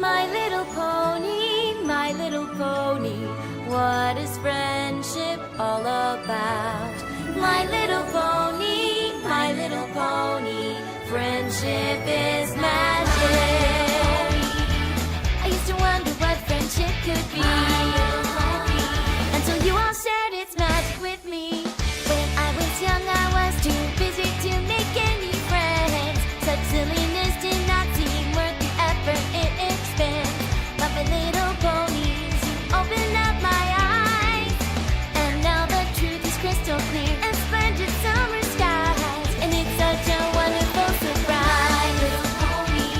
my little pony, what is friendship all about? My little pony, friendship is magic. I used to wonder what friendship could be, until you all shared its magic with me. When I was young, I was too busy to make any friends. Such silliness did not seem worth the effort it expends. But my little ponies, you opened up my eyes, and now the truth is crystal clear and splendid summer skies, and it's such a wonderful surprise. My little pony,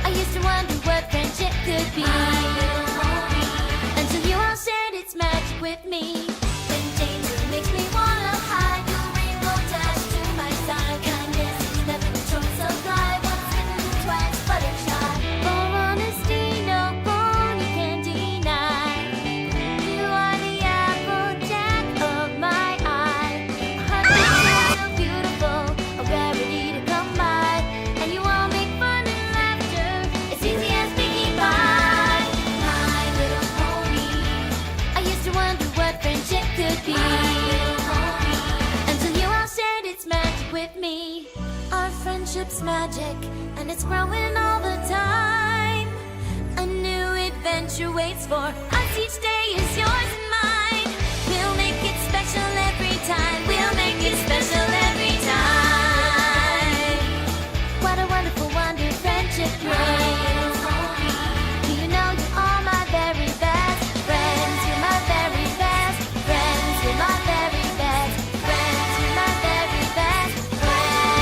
I used to wonder what friendship could be, until you all shared its magic with me. When danger makes me wanna hide, your rainbow dash to my side. Kindness is never a choice of life. Once bitten, twice fluttershy. For honesty, no pony can deny. You are the applejack of my eye. 100% so beautiful, a rarity to come by, and you all make fun and laughter as easy as picking pie. My little pony, I used to wonder what friendship could be, until you all shared its magic with me. Our friendship's magic, and it's growing all the time. A new adventure waits for us, each day is yours and mine. We'll make it special every time, we'll make it special every time. What a wonderful wonder friendship brings. Do you know you're all my very best friends? You're my very best friends. You're my very best friends. You're my very best friends.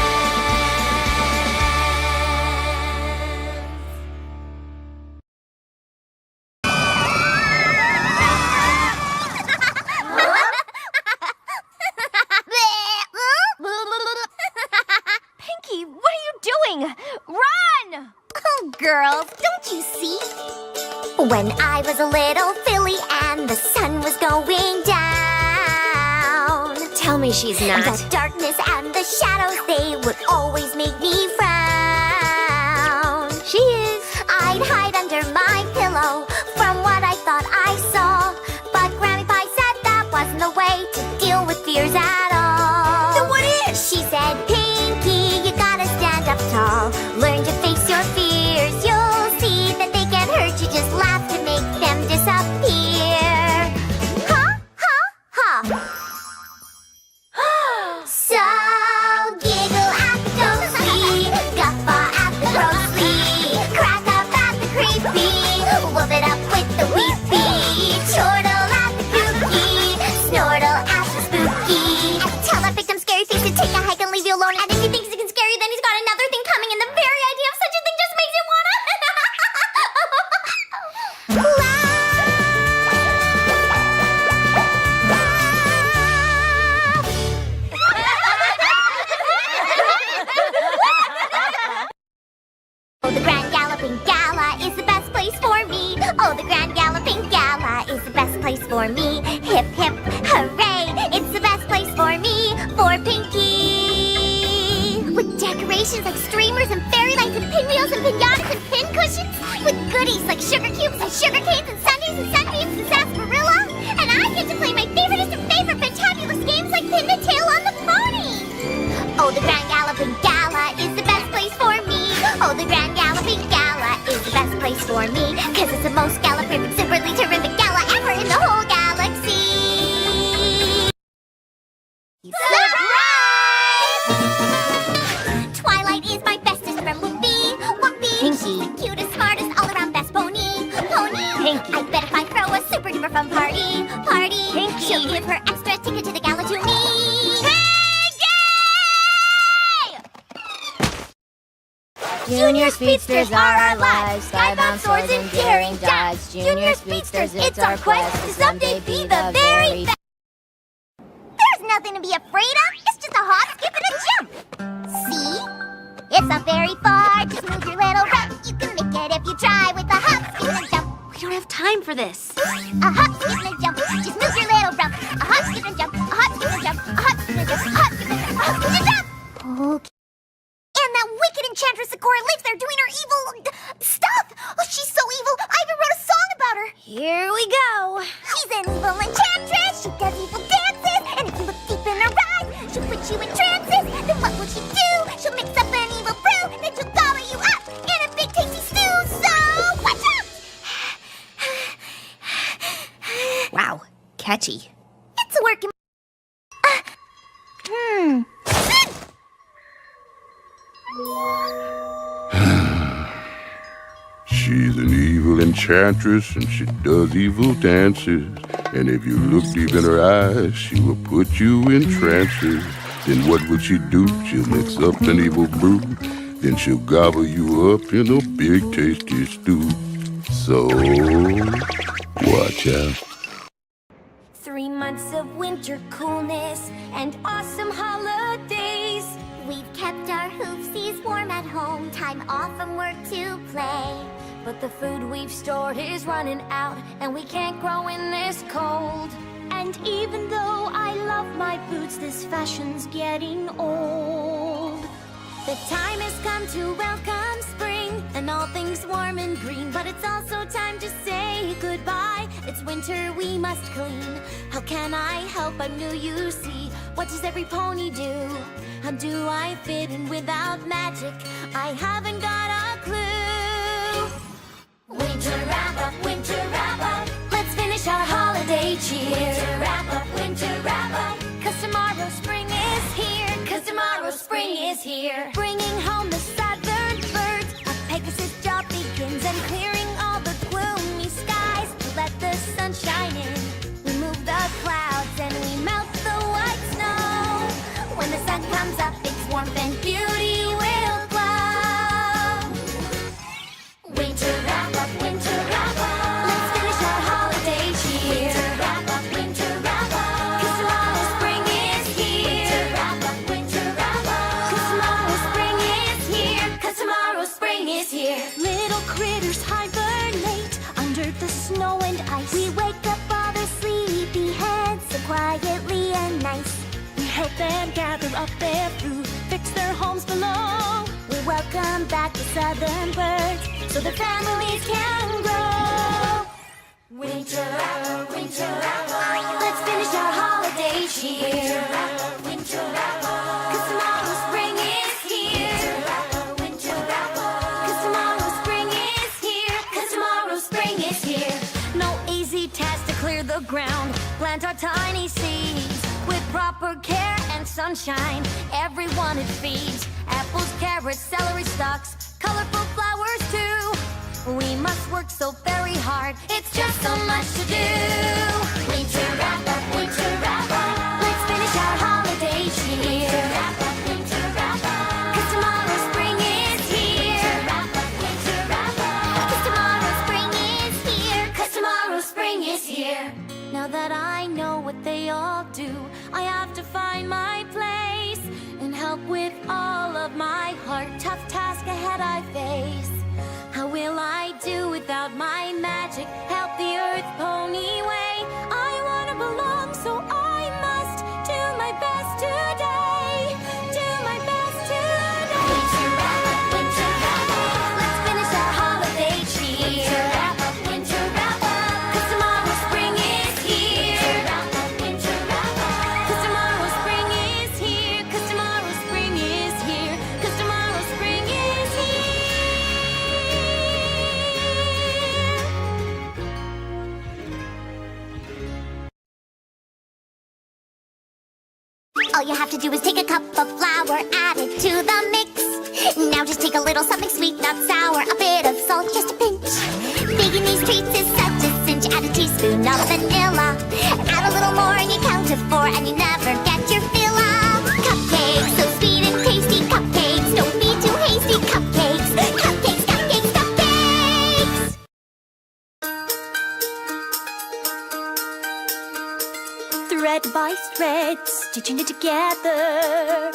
Pinky, what are you doing? Run! Oh, girls, don't you see? When I was a little filly and the sun was going down, Tell me she's not. the darkness and the shadows, they would always make me frown. She is. I'd hide under my pillow from what I thought I saw, but Grammy Pie said that wasn't the way to deal with fears at all. Then what is? She said, Pinky, you gotta stand up tall. Learn to face your fears. You'll see that they can't hurt you. Just laugh to make them disappear. Ha, ha, ha. So giggle at the ghostly, guffaw at the grossly, crack up at the creepy, whoop it up with the weepy, chortle at the kooky, snortle at the spooky. Tell that victim scary face to take a hike and leave you alone. And if he thinks he can scare you, then he's got another thing coming, and the very idea of such a thing just makes you wanna Oh, the Grand Galloping Gala is the best place for me. Oh, the Grand Galloping Gala is the best place for me. Hip, hip, hooray, it's the best place for me, for Pinky. With decorations like streamers and fairy lights and pinwheels and pinatas and pin cushions. With goodies like sugar cubes and sugar canes and sundaes and sunbeams and sarsaparilla. And I get to play my favoriteest of favorite fantabulous games like pin the tail on the pony. Oh, the Grand Galloping Gala is the best place for me. Oh, the Grand Galloping Gala is the best place for me, 'cause it's the most galloperific, simply terrific gala ever in the whole galaxy. Surprise! Twilight is my bestest friend, Whoopee. Whoopee, Pinky. she's the cutest, smartest, all-around best pony. Pony. Pinky. I bet if I throw a super duper fun party, Pinky. she'll give her extra ticket to the gala to me. Junior speedsters are our lives, skybound swords and daring dives. Junior speedsters, it's our quest to someday be the very best. There's nothing to be afraid of. It's just a hop, skip, and a jump. See? It's not very far. Just move your little rump. You can make it if you try with a hop, skip, and a jump. We don't have time for this. A hop, skip, and a jump. Just move your little rump. A hop, skip, and a jump. A hop, skip, and a jump. A hop, skip, and a jump. A hop, skip, and a jump. A hop, skip, and a jump. Okay. And that wicked Enchantress Sakura lives there doing her evil stuff. Oh, she's so evil. I even wrote a song about her. Here we go. She's an evil enchantress. She does evil dances. And if you look deep in her eyes, she'll put you in trances. Then what will she do? She'll mix up an evil brew. Then she'll gobble you up in a big tasty stew. So, watch out! Wow, catchy. It's a work in... She's an evil enchantress and she does evil dances. And if you look deep in her eyes, she will put you in trances. Then what will she do? She'll mix up an evil brew. Then she'll gobble you up in a big tasty stew. So, watch out. 3 months of winter coolness and awesome holidays. We've kept our hoofsies warm at home. Time off from work to play. But the food we've stored is running out, and we can't grow in this cold. And even though I love my boots, this fashion's getting old. The time has come to welcome spring, and all things warm and green. But it's also time to say goodbye. It's winter, we must clean. How can I help? I'm new, you see. What does every pony do? How do I fit in without magic? I haven't got a clue. Winter wrap-up, let's finish our holiday cheer. Winter wrap-up, 'cause tomorrow spring is here. 'Cause tomorrow spring is here. Bringing home the southern birds. A Pegasus job begins, and clearing all the gloomy skies to let the sun shine in. We move the clouds and we melt the white snow. When the sun comes up, its warmth and beauty will glow. Winter wrap-up, let's finish our holiday cheer. Winter wrap-up, 'cause tomorrow spring is here. Winter wrap-up, 'cause tomorrow spring is here. 'Cause tomorrow spring is here. Little critters hibernate under the snow and ice. We wake up all their sleepy heads so quietly and nice. We help them gather up their food, fix their homes below. We welcome back the southern birds so their families can grow. Winter wrap-up, let's finish our holiday cheer. Winter wrap-up, 'cause tomorrow spring is here. Winter wrap-up, 'cause tomorrow spring is here. 'Cause tomorrow spring is here. No easy task to clear the ground, plant our tiny seeds. With proper care and sunshine, everyone it feeds. Apples, carrots, celery stalks, colorful flowers too. We must work so very hard, it's just so much to do. Winter wrap-up, let's finish our holiday cheer. Winter wrap-up, 'cause tomorrow spring is here. Winter wrap-up, 'cause tomorrow spring is here. 'Cause tomorrow spring is here. Now that I know what they all do, I have to find my place and help with all of my heart. Tough task ahead I face. How will I do without my magic? Help the earth pony way. I wanna belong, so I must do my best today. Do my best today. Winter wrap-up, let's finish our holiday cheer. Winter wrap-up, 'cause tomorrow spring is here. Winter wrap-up, 'cause tomorrow spring is here. 'Cause tomorrow spring is here. 'Cause tomorrow spring is here. All you have to do is take a cup of flour, add it to the mix. Now just take a little something sweet, not sour, a bit of salt, just a pinch. Baking these treats is such a cinch. Add a teaspoon of vanilla. Add a little more and you count to 4 and you never get your fill of. Cupcakes, so sweet and tasty. Cupcakes, don't be too hasty. Cupcakes, cupcakes, cupcakes, cupcakes. Thread by thread, stitching it together.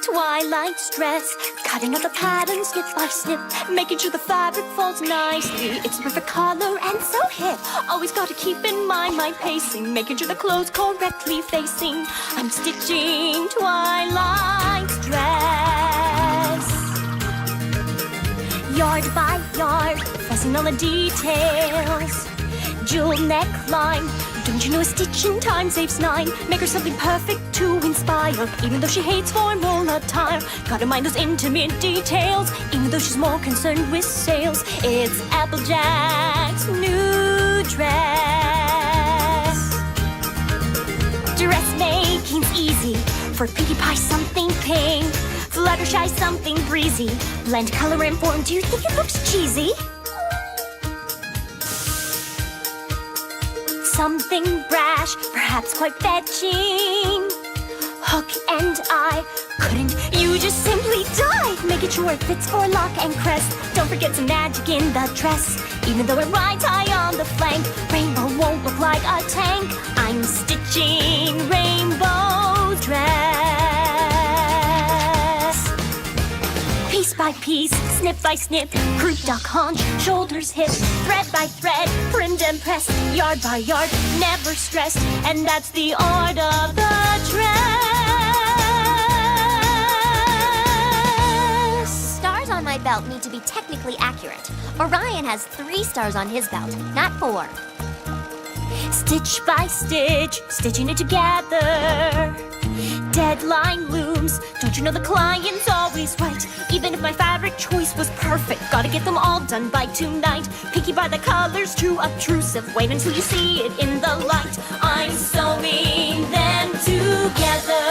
Twilight stress, cutting out the pattern snip by snip, making sure the fabric folds nicely. It's perfect color and so hip. Always got to keep in mind my pacing, making sure the clothes correctly facing. I'm stitching twilight dress. yard by yard, fussing on the details. Jewel neckline, don't you know a stitch in time saves 9? Make her something perfect to inspire, even though she hates formal attire. Gotta mind those intimate details, even though she's more concerned with sales. It's Applejack's new dress. Dressmaking's easy, for Pinkie Pie something pink, Fluttershy something breezy, blend color and form. Do you think it looks cheesy? Something brash, perhaps quite fetching. Hook and eye, couldn't you just simply dive? Making sure it fits for lock and crest. Don't forget some magic in the dress, even though it rides high on the flank. Rainbow won't look like a tank. I'm stitching Rainbow's dress. Piece by piece, snip by snip, croup, duck, haunch, shoulders, hip, thread by thread, primmed and pressed, yard by yard, never stressed, and that's the art of the dress. Stars on my belt need to be technically accurate. Orion has 3 stars on his belt, not 4. Stitch by stitch, stitching it together. Deadline looms, don't you know the client's always right? Even if my fabric choice was perfect, gotta get them all done by tonight. Picky by the colors, too obtrusive. Wait until you see it in the light. I'm sewing them together.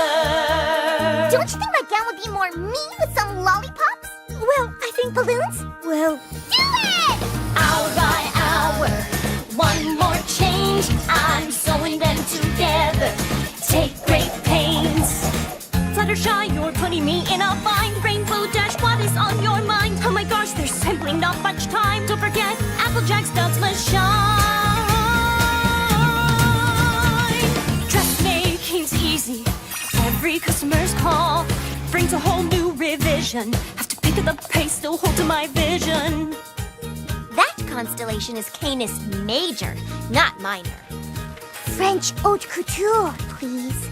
Don't you think my gown would be more me with some lollipops? Well, I think balloons will... Do it! Hour by hour, one more change. I'm sewing them together. Take great pains. Fluttershy, you're putting me in a bind. Rainbow Dash, what is on your mind? Oh my gosh, there's simply not much time. Don't forget, Applejack's belts must shine. Dressmaking's easy. Every customer's call brings a whole new revision. Have to pick up the pace, still hold to my vision. That constellation is Canis Major, not minor. French haute couture, please.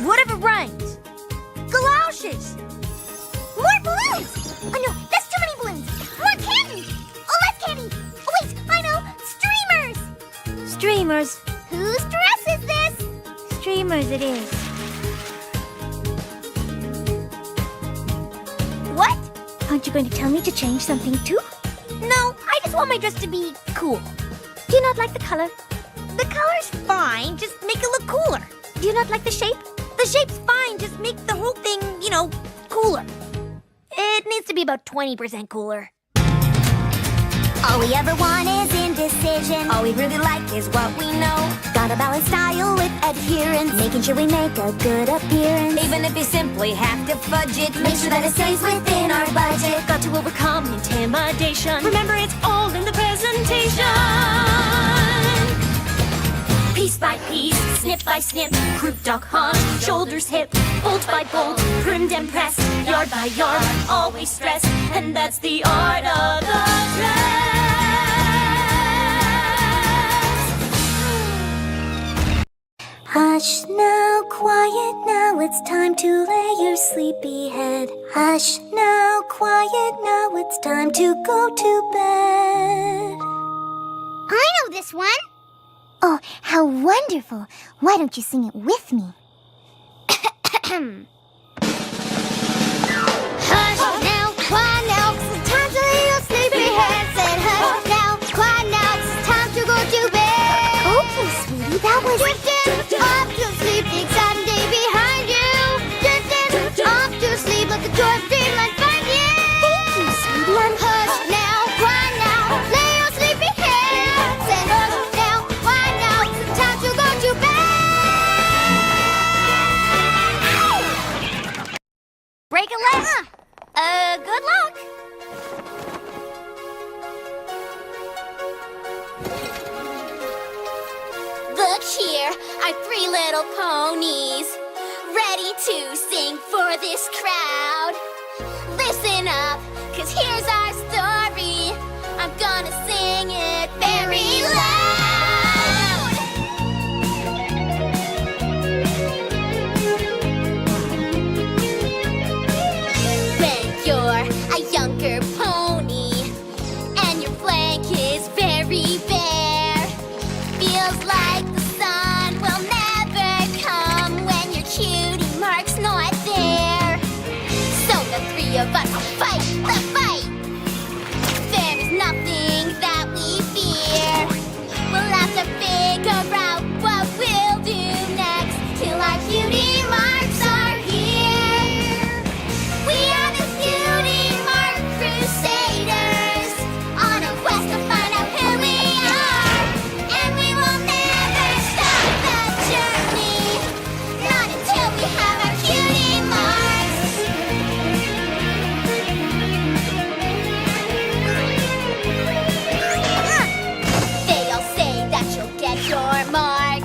Whatever rhymes. Galoshes! More balloons! Oh no, that's too many balloons! More candy! Oh, less candy! Oh wait, I know! Streamers! Streamers. Whose dress is this? Streamers it is. What? Aren't you going to tell me to change something too? No, I just want my dress to be cool. Do you not like the color? The color's fine, just make it look cooler. Do you not like the shape? The shape's fine, just make the whole thing, cooler. It needs to be about 20% cooler. All we ever want is indecision. All we really like is what we know. Gotta balance style with adherence, making sure we make a good appearance. Even if you simply have to fudge it, make sure that it stays within our budget. Got to overcome intimidation. Remember, it's all in the presentation. Piece by piece, snip by snip, croup, duck, haunch, shoulders, hip, bolt by bolt, primmed and pressed, yard by yard, always stressed, and that's the art of the dress. Hush now, quiet now, it's time to lay your sleepy head. Hush now, quiet now, it's time to go to bed. I know this one. Oh, how wonderful! Why don't you sing it with me? Hush now, quiet now, 'cause it's time to lay your sleepy head. Said hush now, quiet now, 'cause it's time to go to bed. Okay, sweetie, that was... Drifting off to sleep, the exciting day behind you. Drifting off to sleep, let the joy of dreamland find you. Thank you, sweetie. I'm... Hush now, quiet now, lay your sleepy head. Say hush now, quiet now, 'cause it's time to go to bed. Break a leg. Good luck. Look here, our 3 little ponies, ready to sing for this crowd. Listen up, 'cause here's our story. I'm gonna sing it very loud. three of us fight the fight. There is nothing that we fear. We'll have to figure out what we'll do next till our cutie marks are here. We are the Cutie Mark Crusaders on a quest to find out who we are, and we will never stop the journey, not until we have our cutie marks. They all say that you'll get your mark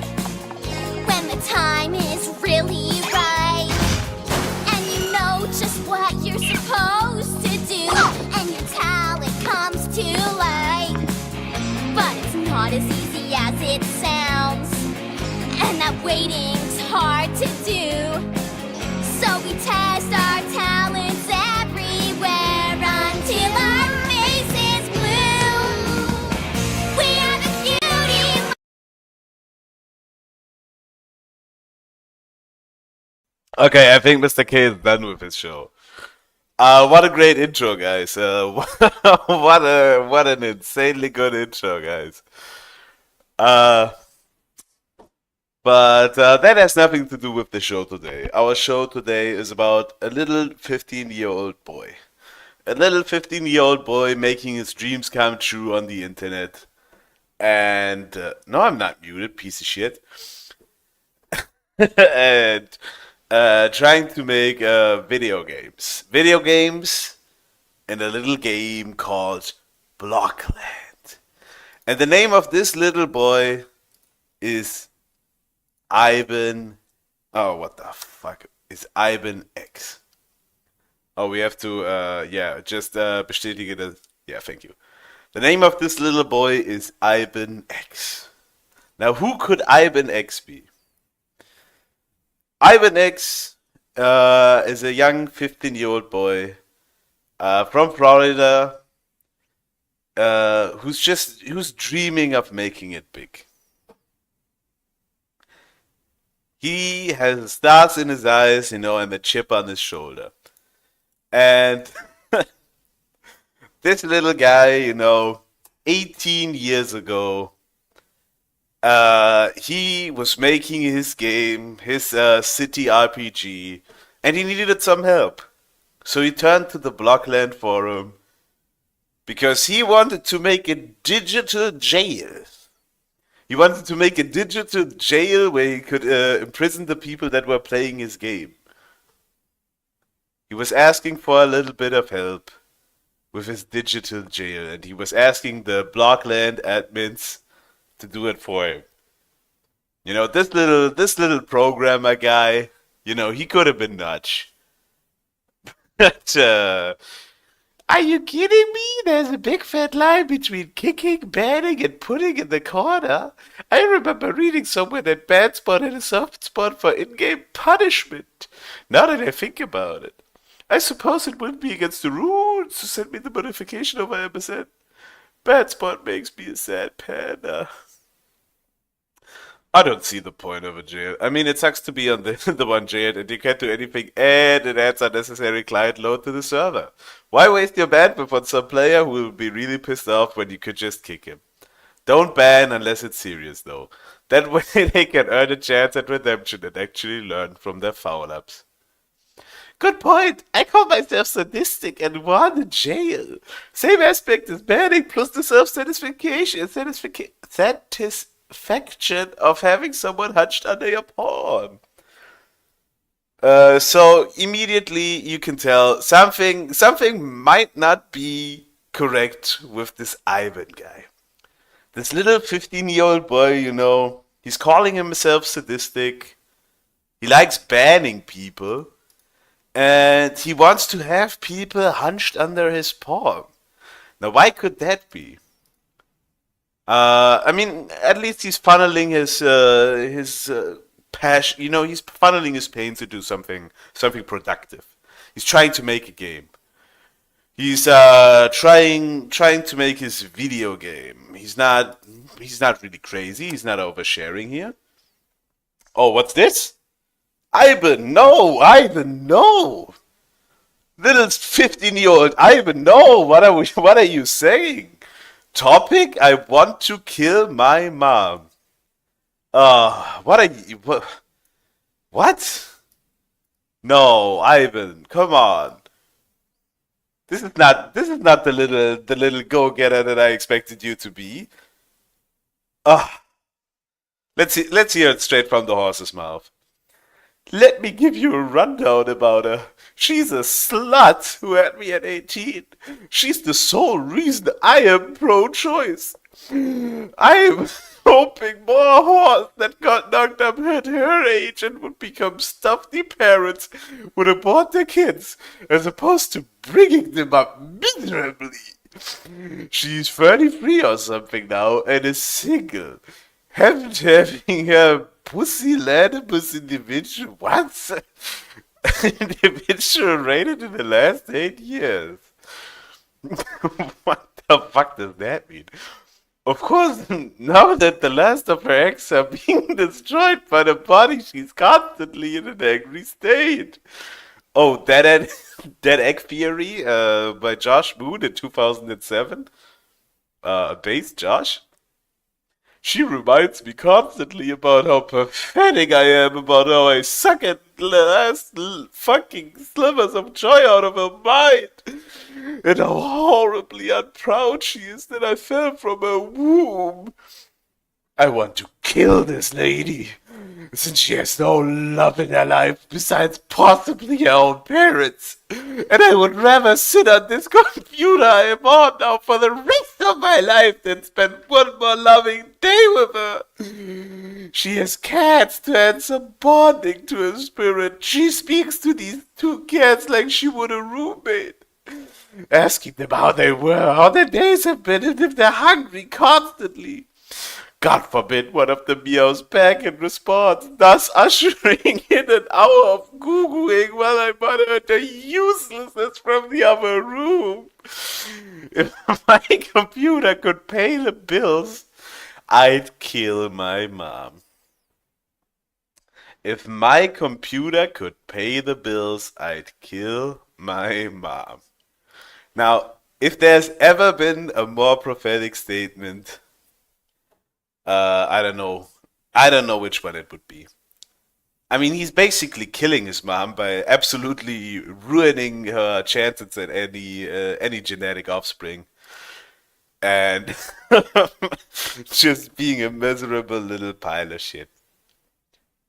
when the time is really right, and you know just what you're supposed to do, and your talent comes to light. But it's not as easy as it sounds, and that waiting's hard to do. So we test our talents everywhere until our faces bloom. We are the cutie. Okay, I think Mr. K is done with his show. What a great intro, guys. What an insanely good intro, guys. But that has nothing to do with the show today. Our show today is about a little 15-year-old boy. A little 15-year-old boy making his dreams come true on the internet. And, no, I'm not muted, piece of shit. And trying to make video games. Video games in a little game called Blockland. And the name of this little boy is Ivan. Oh, what the fuck is Ivan X? Oh, we have to, just bestätige das. Yeah, thank you. The name of this little boy is Ivan X. Now, who could Ivan X be? Ivan X is a young 15-year-old boy from Florida who's dreaming of making it big. He has stars in his eyes, and a chip on his shoulder. And this little guy, 18 years ago, he was making his game, his city RPG, and he needed some help. So he turned to the Blockland forum because he wanted to make a digital jail. He wanted to make a digital jail where he could imprison the people that were playing his game. He was asking for a little bit of help with his digital jail, and he was asking the Blockland admins to do it for him. This little programmer guy, he could have been Nudge. But, are you kidding me? There's a big fat line between kicking, banning, and putting in the corner. I remember reading somewhere that bad spot had a soft spot for in-game punishment. Now that I think about it, I suppose it wouldn't be against the rules to send me the modification over MSN. Bad spot makes me a sad panda. I don't see the point of a jail. I mean, it sucks to be on the one jailed, and you can't do anything, and it adds unnecessary client load to the server. Why waste your bandwidth on some player who will be really pissed off when you could just kick him? Don't ban unless it's serious, though. That way they can earn a chance at redemption and actually learn from their foul-ups. Good point. I call myself sadistic and want a jail. Same aspect as banning plus the self-satisfaction of having someone hunched under your palm. So immediately you can tell something might not be correct with this Ivan guy. This little 15-year-old boy, he's calling himself sadistic. He likes banning people. And he wants to have people hunched under his palm. Now, why could that be? I mean, at least he's funneling his passion. He's funneling his pain to do something productive. He's trying to make a game. He's trying to make his video game. He's not really crazy. He's not oversharing here. Oh, what's this? Ivan, no! Little 15-year-old Ivan, no, what are you saying? Topic, I want to kill my mom. What are you, what? No, Ivan, come on. This is not the little go-getter that I expected you to be. Let's hear it straight from the horse's mouth. Let me give you a rundown about her. She's a slut who had me at 18. She's the sole reason I am pro-choice. I'm hoping more horse that got knocked up at her age and would become stuffy parents would abort their kids, as opposed to bringing them up miserably. She's 33 or something now and is single. Haven't having her pussy platypus individual once individual rated in the last 8 years. What the fuck does that mean? Of course, now that the last of her eggs are being destroyed by the body, she's constantly in an angry state. Oh, that egg theory by Josh Moon in 2007. Based Josh? She reminds me constantly about how pathetic I am, about how I suck at last fucking slivers of joy out of her mind, and how horribly unproud she is that I fell from her womb. I want to kill this lady, since she has no love in her life besides possibly her own parents. And I would rather sit on this computer I am on now for the rest of my life than spend one more loving day with her. She has cats to add some bonding to her spirit. She speaks to these two cats like she would a roommate, asking them how they were, how their days have been, and if they're hungry constantly. God forbid one of them meows back in response, thus ushering in an hour of Googling while I monitor the uselessness from the other room. If my computer could pay the bills, I'd kill my mom. If my computer could pay the bills, I'd kill my mom. Now, if there's ever been a more prophetic statement, I don't know. I don't know which one it would be. I mean, he's basically killing his mom by absolutely ruining her chances at any genetic offspring, and just being a miserable little pile of shit.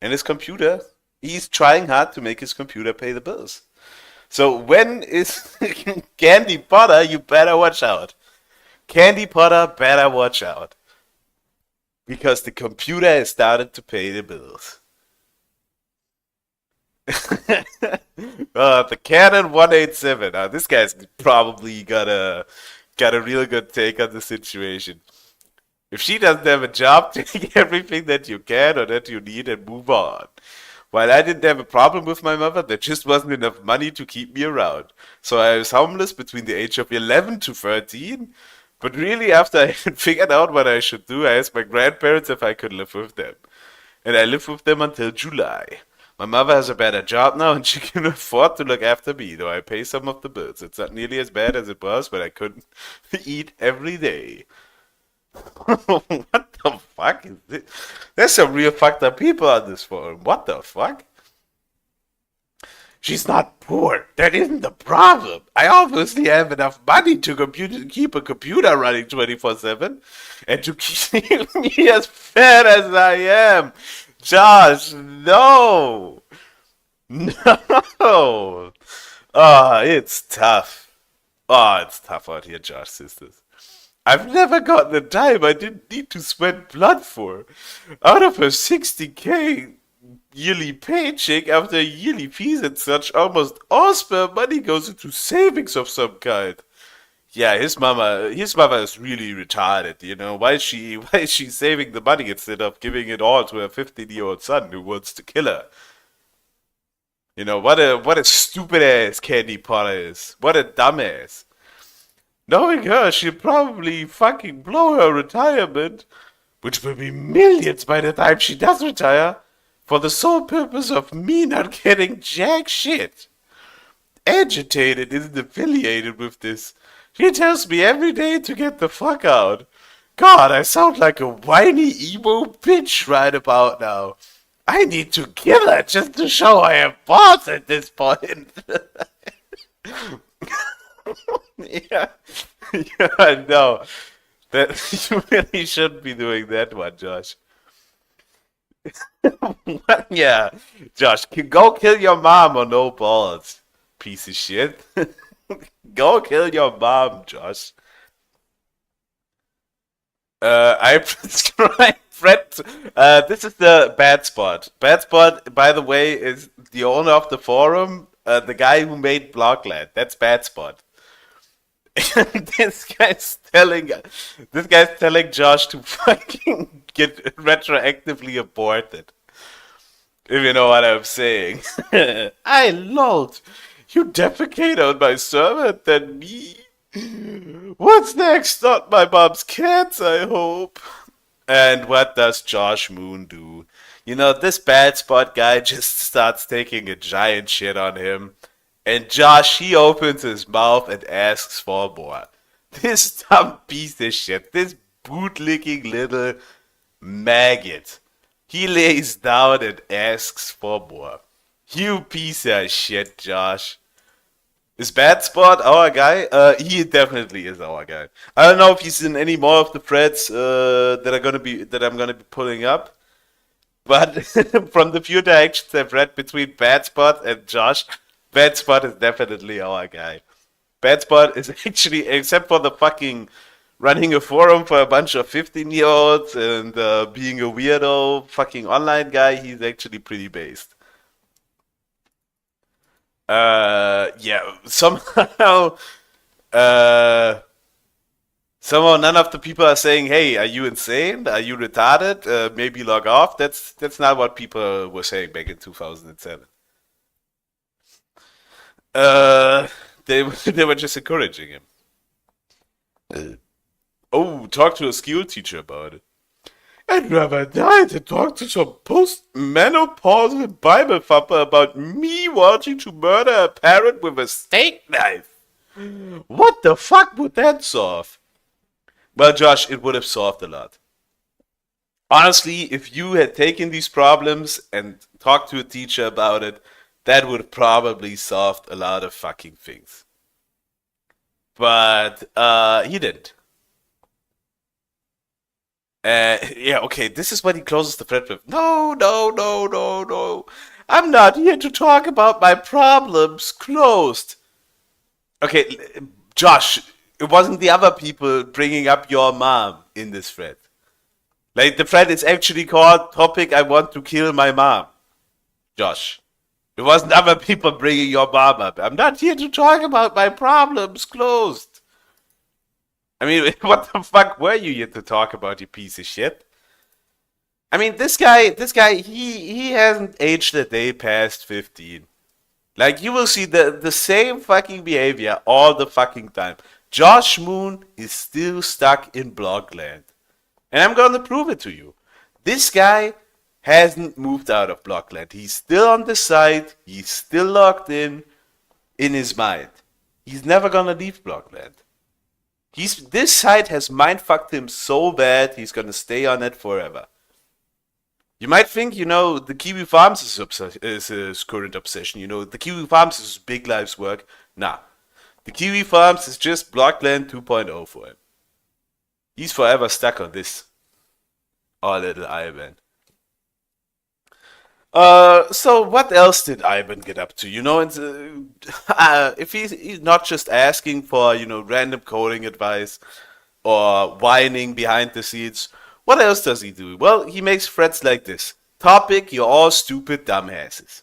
And his computer, he's trying hard to make his computer pay the bills. So when is Candy Potter? You better watch out. Candy Potter, better watch out. Because the computer has started to pay the bills. The Canon 187. This guy's probably got a real good take on the situation. If she doesn't have a job, take everything that you can or that you need and move on. While I didn't have a problem with my mother, there just wasn't enough money to keep me around. So I was homeless between the age of 11 to 13. But really, after I had figured out what I should do, I asked my grandparents if I could live with them. And I lived with them until July. My mother has a better job now and she can afford to look after me, though I pay some of the bills. It's not nearly as bad as it was, but I couldn't eat every day. What the fuck is this? There's some real fucked up people on this forum. What the fuck? She's not poor. That isn't the problem. I obviously have enough money to keep a computer running 24/7 and to keep me as fat as I am. Josh, no. No. Oh, it's tough. Oh, it's tough out here, Josh, sisters. I've never gotten a dime I didn't need to sweat blood for. Out of her 60K yearly paycheck, after yearly fees and such, almost all spare money goes into savings of some kind. Yeah, his mama is really retarded, you know. Why is she saving the money instead of giving it all to her 15-year-old son who wants to kill her? You know, what a stupid ass Candy Potter is. What a dumbass. Knowing her, she'll probably fucking blow her retirement, which will be millions by the time she does retire, for the sole purpose of me not getting jack shit. agitated, isn't affiliated with this. She tells me every day to get the fuck out. God, I sound like a whiny emo bitch right about now. I need to kill her just to show I have balls at this point. Yeah, yeah, I know. That you really shouldn't be doing that one, Josh. Yeah, Josh, go kill your mom or no balls, piece of shit. Go kill your mom, Josh. I prescribe Fred. This is the bad spot. Bad spot, by the way, is the owner of the forum, the guy who made Blockland. That's bad spot. this guy's telling Josh to fucking get retroactively aborted. If you know what I'm saying. I lolled. You defecate on my server than me. What's next? Not my mom's cats, I hope. And what does Josh Moon do? You know, this bad spot guy just starts taking a giant shit on him. And Josh, he opens his mouth and asks for more. This dumb piece of shit, this bootlicking little maggot. He lays down and asks for more. You piece of shit, Josh. Is Bad Spot our guy? He definitely is our guy. I don't know if he's in any more of the threads that I'm gonna be pulling up. But from the few directions I've read between Bad Spot and Josh, Bad Spot is definitely our guy. Bad Spot is actually, except for the fucking running a forum for a bunch of 15-year-olds and being a weirdo fucking online guy, he's actually pretty based. Yeah, somehow none of the people are saying, hey, are you insane? Are you retarded? Maybe log off. That's not what people were saying back in 2007. They were just encouraging him. Oh, talk to a school teacher about it. I'd rather die than talk to some post-menopausal Bible thumper about me wanting to murder a parent with a steak knife. What the fuck would that solve? Well, Josh, it would have solved a lot. Honestly, if you had taken these problems and talked to a teacher about it, that would have probably solved a lot of fucking things. But he didn't. Yeah, okay, this is when he closes the thread with, no. I'm not here to talk about my problems. Closed. Okay, Josh, it wasn't the other people bringing up your mom in this thread. Like, the thread is actually called Topic I Want to Kill My Mom. Josh. It wasn't other people bringing your mom up. I'm not here to talk about my problems. Closed. I mean, what the fuck were you here to talk about, you piece of shit? I mean, this guy, he hasn't aged a day past 15. Like, you will see the same fucking behavior all the fucking time. Josh Moon is still stuck in Blockland. And I'm gonna prove it to you. This guy hasn't moved out of Blockland. He's still on the site. He's still locked in his mind. He's never gonna leave Blockland. This site has mindfucked him so bad, he's gonna stay on it forever. You might think, the Kiwi Farms is his current obsession. The Kiwi Farms is his big life's work. Nah. The Kiwi Farms is just Blockland 2.0 for him. He's forever stuck on this. Oh, little Ivan. So what else did Ivan get up to? If he's not just asking for, random coding advice or whining behind the scenes, what else does he do? Well, he makes threads like this. Topic, you're all stupid dumbasses.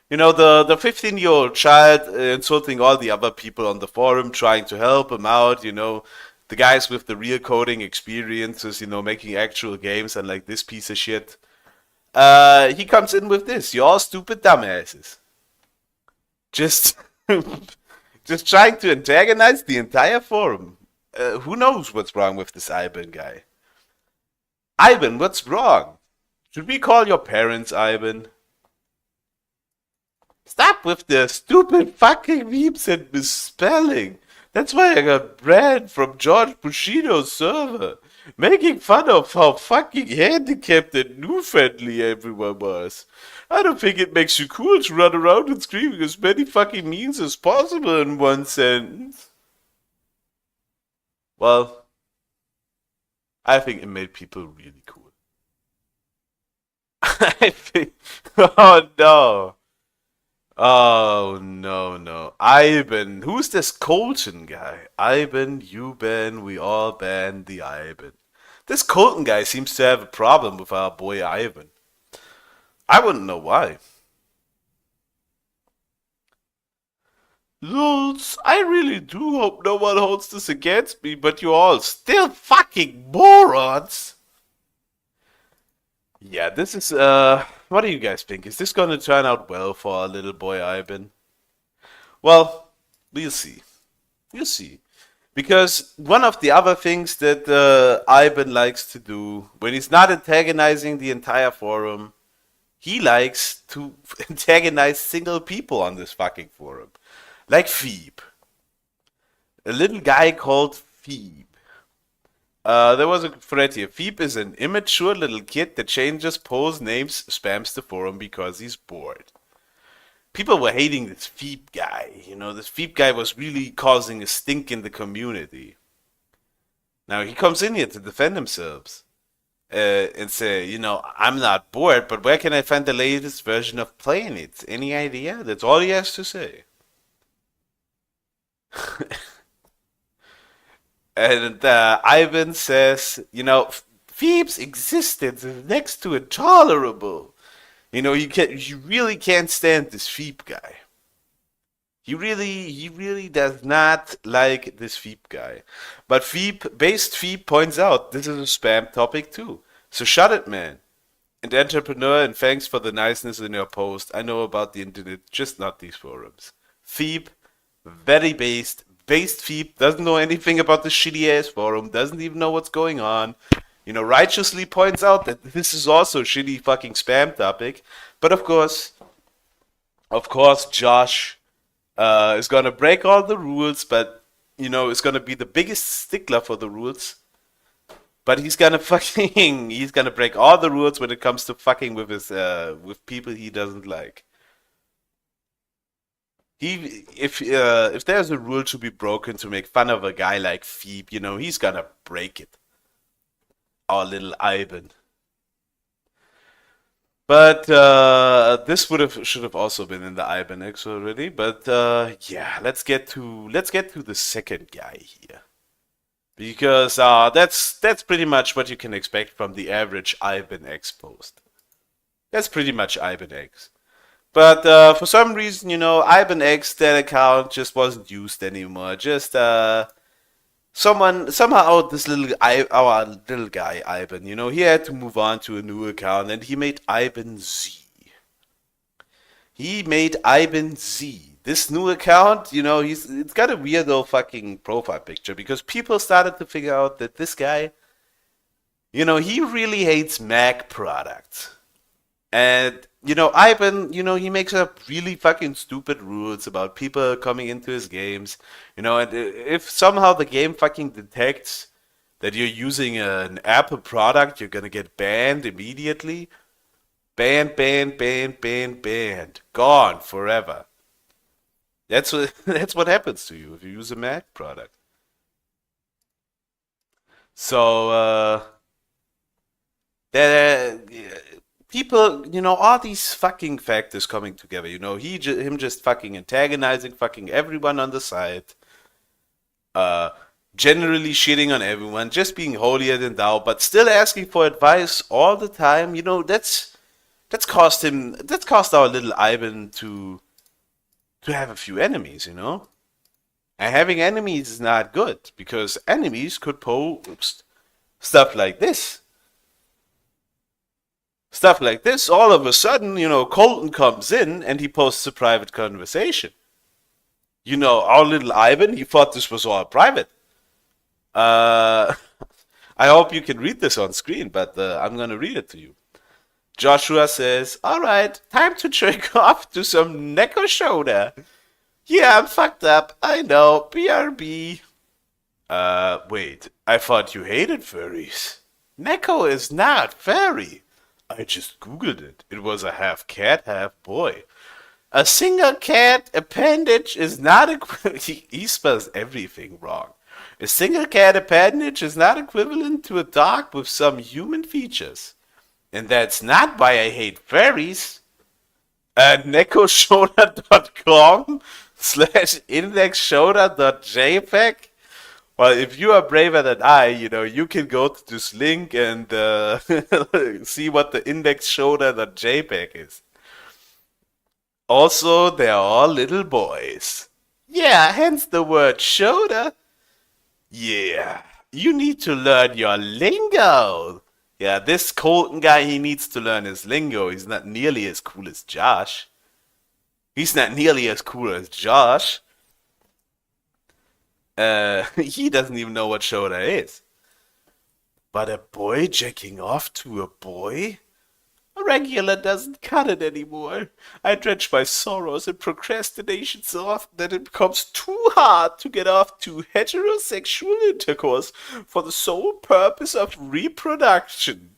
The 15-year-old child insulting all the other people on the forum, trying to help him out, the guys with the real coding experiences, making actual games, and like this piece of shit. He comes in with this. You're all stupid dumbasses. Just trying to antagonize the entire forum. Who knows what's wrong with this Ivan guy? Ivan, what's wrong? Should we call your parents, Ivan? Stop up with their stupid fucking memes and misspelling. That's why I got banned from George Bushido's server, making fun of how fucking handicapped and new-friendly everyone was. I don't think it makes you cool to run around and screaming as many fucking memes as possible in one sentence. Well, I think it made people really cool. I think. Oh no. Oh no. Ivan. Who's this Colton guy? Ivan, you ban, we all ban the Ivan. This Colton guy seems to have a problem with our boy Ivan. I wouldn't know why. Lulz, I really do hope no one holds this against me, but you all still fucking morons! Yeah, this is, what do you guys think? Is this gonna turn out well for our little boy Ivan? Well, we'll see. We'll see. Because one of the other things that Ivan likes to do, when he's not antagonizing the entire forum, he likes to antagonize single people on this fucking forum. Like Phoebe. A little guy called Phoebe. There was a thread here. Phoebe is an immature little kid that changes pose names, spams the forum because he's bored. People were hating this Phoebe guy. You know, this Phoebe guy was really causing a stink in the community. Now he comes in here to defend himself. And say, you know, I'm not bored, but where can I find the latest version of playing it? Any idea? That's all he has to say. And Ivan says, you know, Phoebe's existence is next to intolerable. You know, you really can't stand this Phoebe guy. He really does not like this Phoebe guy. But Phoebe points out this is a spam topic too. So shut it, man. And entrepreneur, and thanks for the niceness in your post. I know about the internet, just not these forums. Phoebe, very based Phoebe, doesn't know anything about the shitty ass forum, doesn't even know what's going on. You know, righteously points out that this is also a shitty fucking spam topic. But of course, Josh is gonna break all the rules, but you know, is gonna be the biggest stickler for the rules. But he's gonna break all the rules when it comes to fucking with his with people he doesn't like. If there's a rule to be broken to make fun of a guy like Phoebe, you know, he's gonna break it. Our little Ivan. But this should have also been in the Ivan X already. But yeah, let's get to the second guy here, because that's pretty much what you can expect from the average Ivan X post. That's pretty much Ivan X. But for some reason, you know, Ivan X, that account just wasn't used anymore. Just somehow this our little guy Ivan, you know, he had to move on to a new account, and he made Ivan Z. This new account, you know, it's got a weirdo fucking profile picture, because people started to figure out that this guy, you know, he really hates Mac products. And, you know, Ivan, you know, he makes up really fucking stupid rules about people coming into his games. You know, and if somehow the game fucking detects that you're using an Apple product, you're gonna get banned immediately. Banned. Gone forever. That's what happens to you if you use a Mac product. So, people, you know, all these fucking factors coming together, you know, him just fucking antagonizing fucking everyone on the site, generally shitting on everyone, just being holier than thou, but still asking for advice all the time, you know, that's caused our little Ivan to have a few enemies, you know. And having enemies is not good, because enemies could post stuff like this. Stuff like this, all of a sudden, you know, Colton comes in and he posts a private conversation. You know, our little Ivan, he thought this was all private. I hope you can read this on screen, but I'm going to read it to you. Joshua says, alright, time to jerk off to some Neko Shoda. Yeah, I'm fucked up. I know. BRB. Wait. I thought you hated furries. Neko is not furry. I just googled it. It was a half cat, half boy. A single cat appendage is not he spells everything wrong. A single cat appendage is not equivalent to a dog with some human features. And that's not why I hate furries. Nekoshoda.com /indexshoda.jpg. Well, if you are braver than I, you can go to this link and see what the indexshoda.jpg is. Also, they're all little boys. Yeah, hence the word Shoda. Yeah, you need to learn your lingo. Yeah, this Colton guy, he needs to learn his lingo. He's not nearly as cool as Josh. He's not nearly as cool as Josh. He doesn't even know what Shoda is. But a boy jacking off to a boy? A regular doesn't cut it anymore. I drench my sorrows and procrastination so often that it becomes too hard to get off to heterosexual intercourse for the sole purpose of reproduction.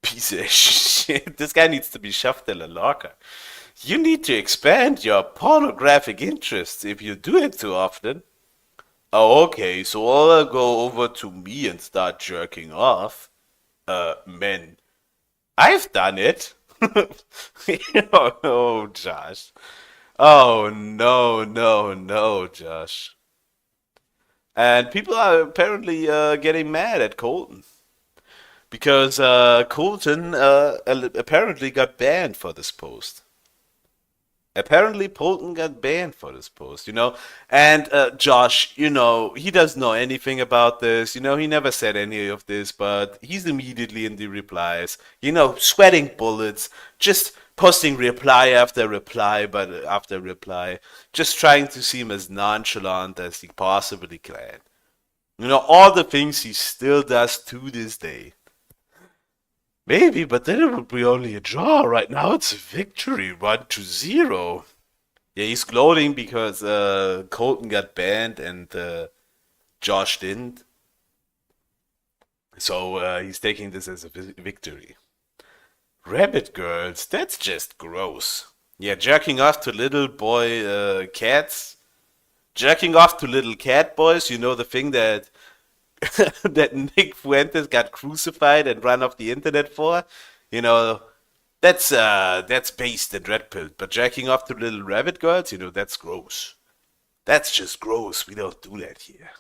Piece of shit. This guy needs to be shoved in a locker. You need to expand your pornographic interests if you do it too often. Oh, okay, so I'll go over to me and start jerking off. Men. I've done it. Oh, Josh. Oh, no, Josh. And people are apparently getting mad at Colton. Because Colton apparently got banned for this post. Apparently, Colton got banned for this post, And Josh, he doesn't know anything about this. He never said any of this, but he's immediately in the replies, sweating bullets, just posting reply after reply, just trying to seem as nonchalant as he possibly can. All the things he still does to this day. Maybe, but then it would be only a draw. Right now it's a victory, 1-0. Yeah, he's gloating because Colton got banned and Josh didn't. So he's taking this as a victory. Rabbit girls, that's just gross. Yeah, jerking off to little boy cats. Jerking off to little cat boys, the thing that that Nick Fuentes got crucified and run off the internet for, that's based and red pilled. But jacking off to little rabbit girls, that's gross. That's just gross. We don't do that here.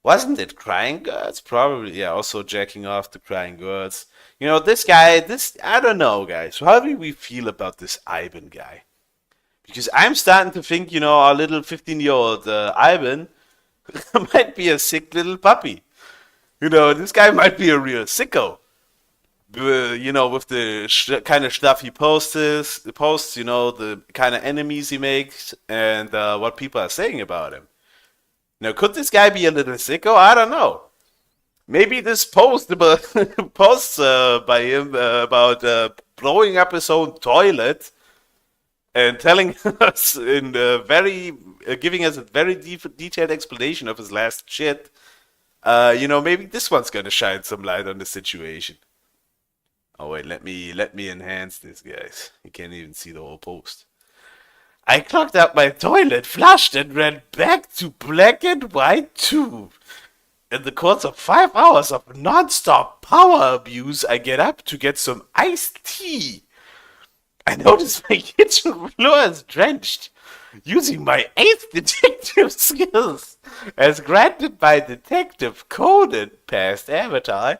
Wasn't it crying girls? Probably, yeah. Also jacking off to crying girls. This guy, I don't know, guys. How do we feel about this Ivan guy? Because I'm starting to think, our little 15-year-old Ivan might be a sick little puppy. This guy might be a real sicko. With the kind of stuff he posts, the kind of enemies he makes, and what people are saying about him. Now, could this guy be a little sicko? I don't know. Maybe this posts by him about blowing up his own toilet and telling us giving us a very detailed explanation of his last shit. Maybe this one's gonna shine some light on the situation. Oh wait, let me enhance this, guys. You can't even see the whole post. I clogged up my toilet, flushed, and ran back to black and white tube. In the course of 5 hours of non-stop power abuse, I get up to get some iced tea. I noticed my kitchen floor is drenched. Using my 8th detective skills, as granted by Detective Conan, past Avatar,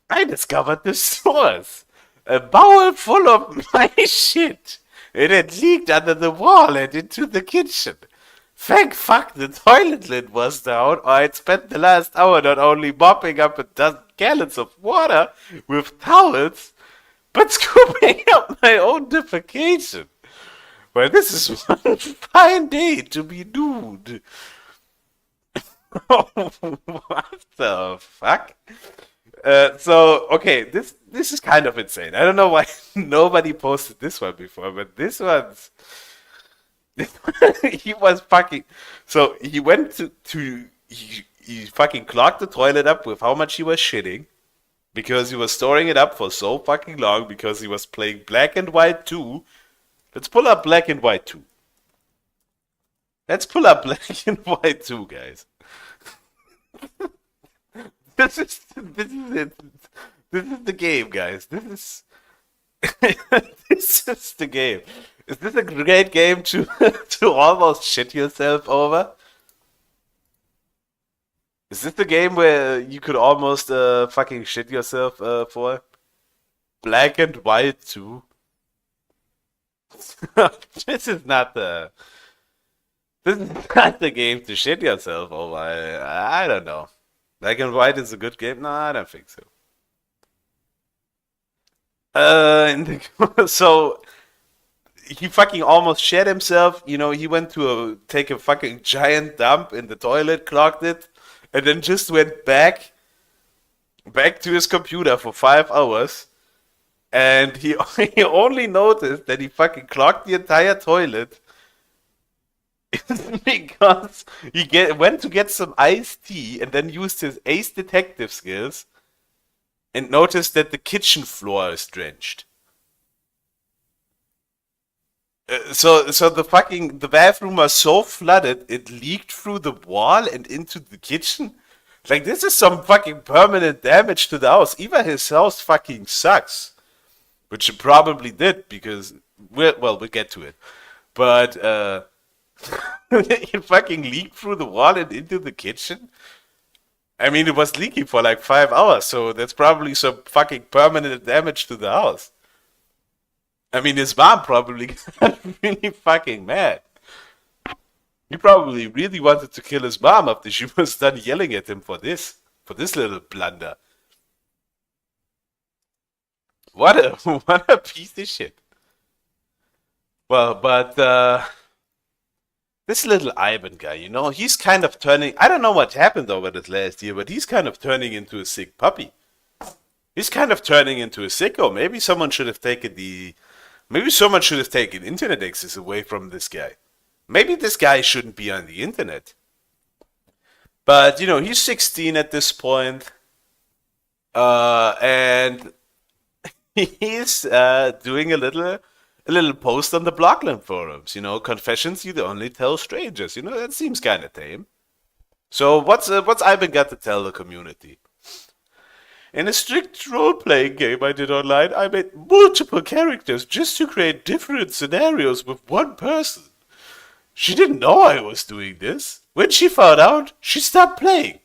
I discovered the source. A bowl full of my shit. It had leaked under the wall and into the kitchen. Thank fuck the toilet lid was down, or I'd spent the last hour not only mopping up a dozen gallons of water with towels, but scooping up my own defecation. Well, this is one fine day to be nude. What the fuck? Okay, this is kind of insane. I don't know why nobody posted this one before, but this one's he was fucking. So he went he fucking clogged the toilet up with how much he was shitting because he was storing it up for so fucking long because he was playing Black and White 2. Let's pull up Black and White 2. Let's pull up Black and White 2, guys. This is it. This is the game, guys. This is this is the game. Is this a great game to to almost shit yourself over? Is this the game where you could almost fucking shit yourself for? Black and White 2. This is not the game to shit yourself over. I don't know. Black and White is a good game? No, I don't think so. So he fucking almost shat himself. You know, he went to take a fucking giant dump in the toilet, clogged it, and then just went back to his computer for 5 hours. And he only noticed that he fucking clogged the entire toilet because he went to get some iced tea and then used his ace detective skills and noticed that the kitchen floor is drenched. So the bathroom was so flooded it leaked through the wall and into the kitchen. Like, this is some fucking permanent damage to the house. Even his house fucking sucks, which it probably did because we'll get to it. But it fucking leaked through the wall and into the kitchen. I mean, it was leaking for like 5 hours, so that's probably some fucking permanent damage to the house. I mean, his mom probably got really fucking mad. He probably really wanted to kill his mom after she was done yelling at him for this little blunder. What a piece of shit. Well, but this little Ivan guy, you know, he's kind of turning. I don't know what happened over this last year, but he's kind of turning into a sick puppy. He's kind of turning into a sicko. Maybe someone should have taken internet access away from this guy. Maybe this guy shouldn't be on the internet. But, you know, he's 16 at this point. And he's doing a little post on the Blockland forums, you know, confessions you'd only tell strangers. You know, that seems kind of tame. So what's Ivan got to tell the community? In a strict role-playing game I did online, I made multiple characters just to create different scenarios with one person. She didn't know I was doing this. When she found out, she stopped playing.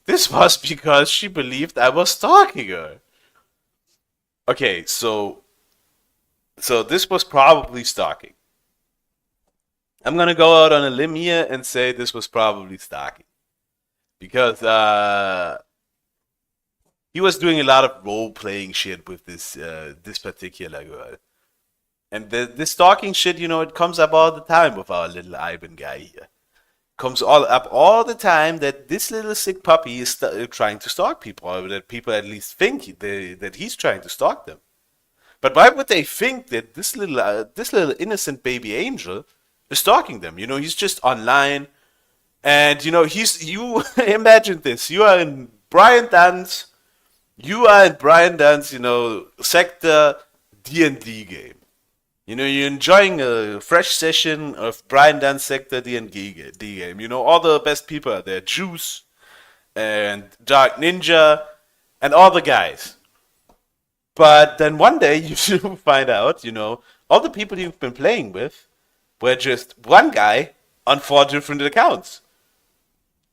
This was because she believed I was stalking her. Okay, so this was probably stalking. I'm gonna go out on a limb here and say this was probably stalking. Because he was doing a lot of role-playing shit with this particular girl. And this stalking shit, you know, it comes up all the time with our little Ivan guy here. Comes up all the time that this little sick puppy is trying to stalk people, or that people at least think that he's trying to stalk them. But why would they think that this little innocent baby angel is stalking them? You know, he's just online, and you know you imagine this: you are in Brian Dunn's, you know, sector D&D game. You know, you're enjoying a fresh session of Brian Dunn's sector D&D game. You know, all the best people are there: Juice and Dark Ninja and all the guys. But then one day you find out, you know, all the people you've been playing with were just one guy on 4 different accounts.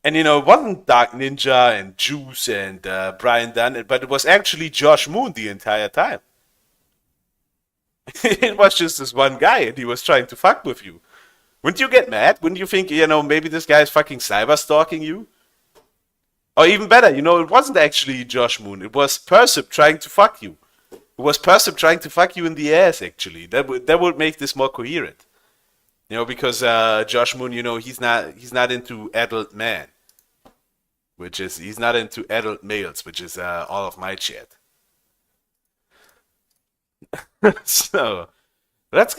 And, you know, it wasn't Dark Ninja and Juice and Brian Dunn, but it was actually Josh Moon the entire time. It was just this one guy, and he was trying to fuck with you. Wouldn't you get mad? Wouldn't you think, you know, maybe this guy is fucking cyber stalking you? Or even better, you know, it wasn't actually Josh Moon. It was Persip trying to fuck you. It was Persip trying to fuck you in the ass, actually. That would make this more coherent. You know, because Josh Moon, you know, he's not into adult men. which is he's not into adult males, which is all of my chat. So let's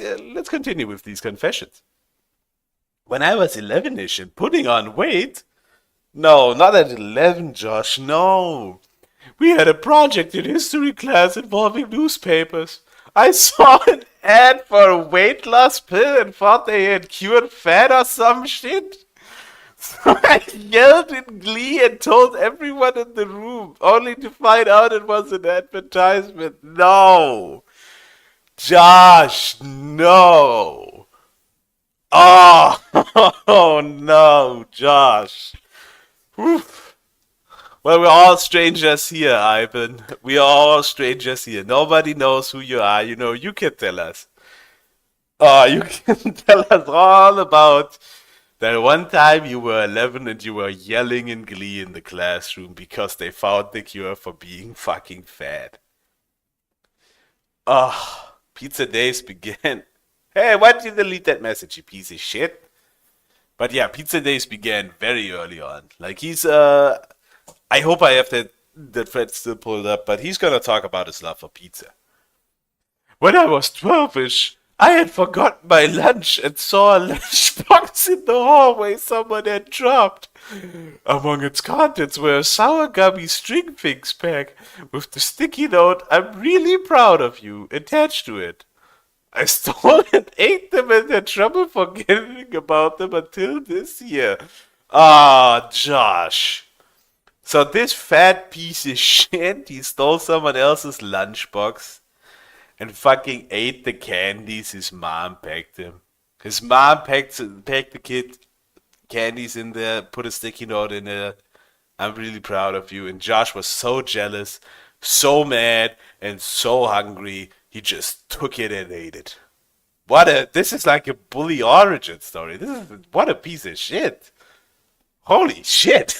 continue with these confessions. When I was 11ish and putting on weight, no, not at 11, Josh, no. We had a project in history class involving newspapers. I saw an ad for a weight loss pill and thought they had cured fat or some shit. So I yelled in glee and told everyone in the room, only to find out it was an advertisement. No. Josh, no. Oh, oh no, Josh. Oof. Well, we're all strangers here, Ivan. We are all strangers here. Nobody knows who you are. You know, you can tell us. Oh, you can tell us all about that one time you were 11 and you were yelling in glee in the classroom because they found the cure for being fucking fat. Oh, pizza days began. Hey, why did you delete that message, you piece of shit? But yeah, pizza days began very early on. Like he's, I hope I have that thread still pulled up, but he's gonna talk about his love for pizza. When I was 12ish, I had forgotten my lunch and saw a lunchbox in the hallway someone had dropped. Among its contents were a sour gummy string things pack with the sticky note, "I'm really proud of you," attached to it. I stole and ate them and had trouble forgetting about them until this year. Ah, Josh. So this fat piece of shit, he stole someone else's lunchbox and fucking ate the candies his mom packed him. His mom packed the kid candies in there, put a sticky note in there. "I'm really proud of you." And Josh was so jealous, so mad, and so hungry, he just took it and ate it. This is like a bully origin story. What a piece of shit. Holy shit.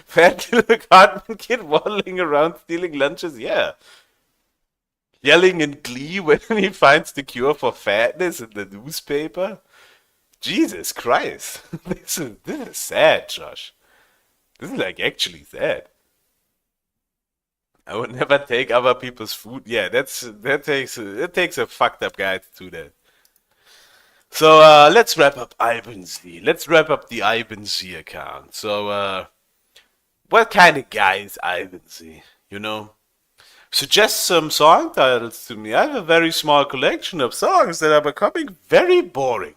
Fat little cartoon kid waddling around stealing lunches, yeah. Yelling in glee when he finds the cure for fatness in the newspaper. Jesus Christ. This is sad, Josh. This is like actually sad. I would never take other people's food. Yeah, it takes a fucked up guy to do that. So let's wrap up Ivan Z. Let's wrap up the Ivan Z account. So what kind of guy is Ivan Z? You know? Suggest some song titles to me. I have a very small collection of songs that are becoming very boring.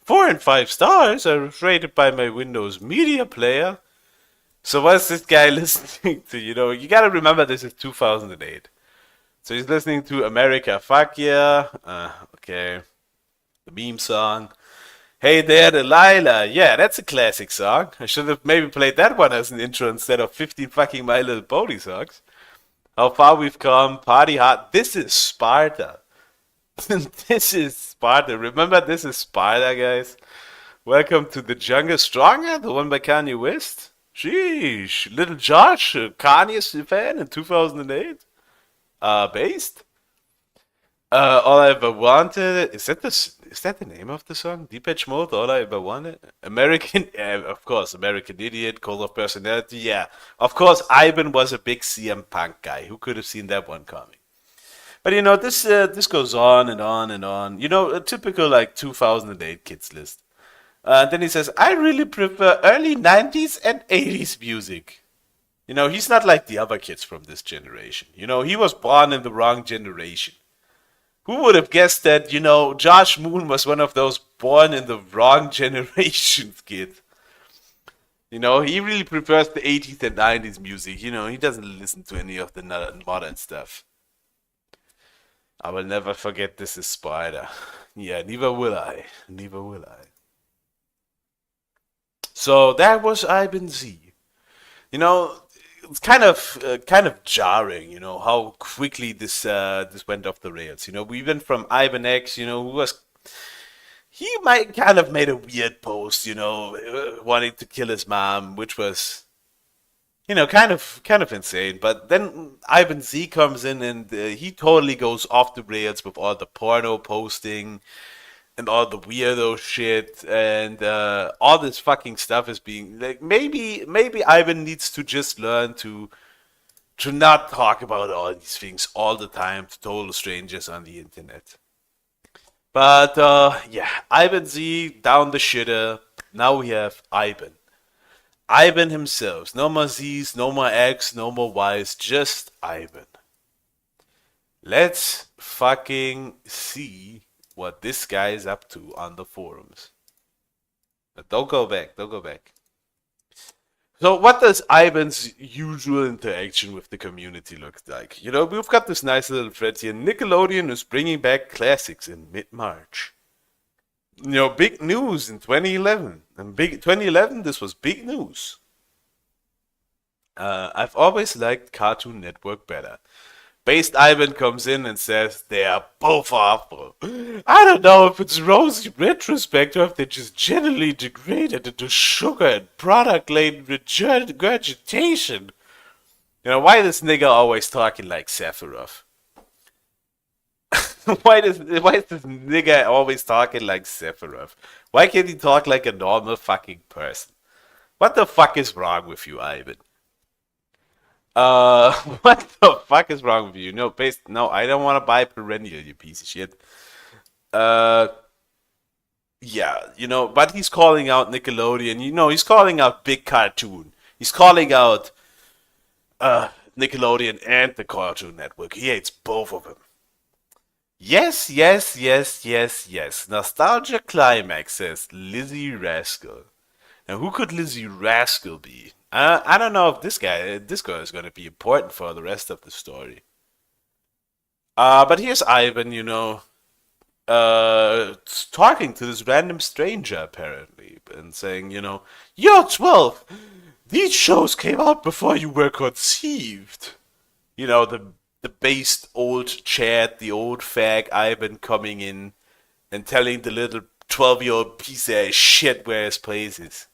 4 and 5 stars are rated by my Windows Media Player. So what's this guy listening to? You know, you gotta remember this is 2008. So he's listening to America Fuck Yeah. Okay. The meme song. Hey There Delilah. Yeah, that's a classic song. I should have maybe played that one as an intro instead of 15 fucking My Little Pony songs. How Far We've Come. Party Hard. This is Sparta. This is Sparta. Remember, this is Sparta, guys. Welcome to the Jungle. Stronger, the one by Kanye West. Sheesh. Little Josh, Kanye's fan in 2008. Based. All I Ever Wanted. Is that the name of the song? Depeche Mode, All I Ever Wanted? American, of course, American Idiot, Cult of Personality. Yeah, of course, Ivan was a big CM Punk guy. Who could have seen that one coming? But you know, this goes on and on and on. You know, a typical like 2008 kids list. Then he says, "I really prefer early 90s and 80s music." You know, he's not like the other kids from this generation. You know, he was born in the wrong generation. Who would have guessed that, you know, Josh Moon was one of those born in the wrong generations kid? You know, he really prefers the 80s and 90s music. You know, he doesn't listen to any of the modern stuff. I will never forget This Is Spider. Yeah, neither will I. Neither will I. So that was Ivan Z. You know, it's kind of jarring, you know, how quickly this went off the rails. You know, we went from Ivan X, you know, he might kind of made a weird post, you know, wanting to kill his mom, which was, you know, kind of insane. But then Ivan Z comes in and he totally goes off the rails with all the porno posting. and all the weirdo shit and all this fucking stuff is being like maybe Ivan needs to just learn to not talk about all these things all the time to total strangers on the internet. But yeah, Ivan Z down the shitter. Now we have Ivan. Ivan himself. No more Z's, no more X, no more Y's, just Ivan. Let's fucking see what this guy is up to on the forums. But don't go back, don't go back. So what does Ivan's usual interaction with the community look like? You know, we've got this nice little thread here. Nickelodeon is bringing back classics in mid-March. You know, big news in 2011. And 2011, this was big news. I've always liked Cartoon Network better. Based Ivan comes in and says they are both awful. I don't know if it's rosy retrospect or if they just generally degraded into sugar and product-laden regurgitation. You know, why is this nigga always talking like Sephiroth? Why is this nigga always talking like Sephiroth? Why can't he talk like a normal fucking person? What the fuck is wrong with you, Ivan? What the fuck is wrong with you? No, I don't want to buy Perennial, you piece of shit. Yeah, but he's calling out Nickelodeon. He's calling out Big Cartoon. He's calling out Nickelodeon and the Cartoon Network. He hates both of them. Yes. Nostalgia Climax says Lizzie Rascal. Now, who could Lizzie Rascal be? I don't know if this girl is going to be important for the rest of the story. But here's Ivan, talking to this random stranger, apparently, and saying, you're 12. These shows came out before you were conceived. The based old Chad, the old fag Ivan coming in and telling the little 12-year-old piece of shit where his place is.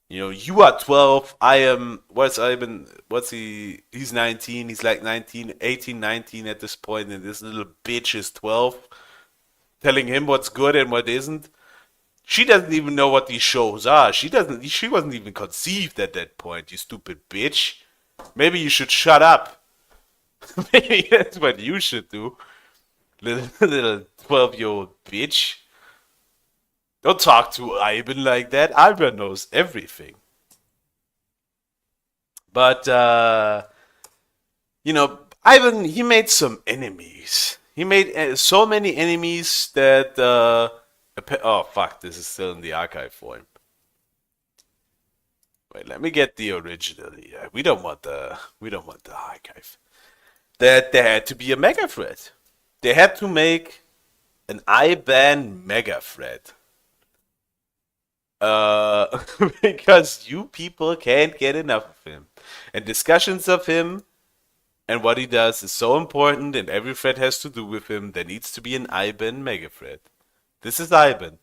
You are 12, I am, he's 19, he's like 18, 19 at this point, and this little bitch is 12, telling him what's good and what isn't. She doesn't even know what these shows are. She wasn't even conceived at that point, you stupid bitch. Maybe you should shut up. Maybe that's what you should do, little 12-year-old bitch. Don't talk to Ivan like that. Ivan knows everything. But, Ivan, he made some enemies. He made so many enemies that, oh, fuck, this is still in the archive form. Wait, let me get the original here. We don't want the archive. That there had to be a mega thread. They had to make an Ivan mega thread. Because you people can't get enough of him. And discussions of him and what he does is so important, and every thread has to do with him. There needs to be an Ivan mega thread. This is Ivan.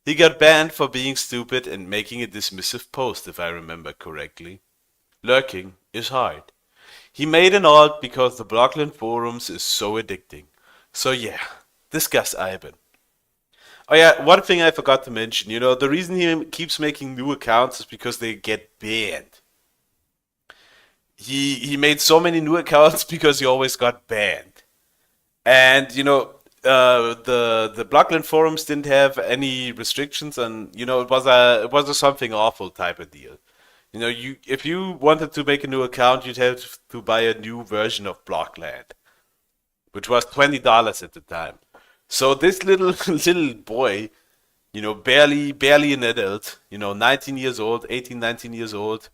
He got banned for being stupid and making a dismissive post, if I remember correctly. Lurking is hard. He made an alt because the Blockland forums is so addicting. So yeah, discuss Ivan. Oh yeah, one thing I forgot to mention, the reason he keeps making new accounts is because they get banned. He made so many new accounts because he always got banned. And, the Blockland forums didn't have any restrictions, and, it was a something awful type of deal. If you wanted to make a new account, you'd have to buy a new version of Blockland, which was $20 at the time. So this little boy, barely an adult, 19 years old, 18, 19 years old,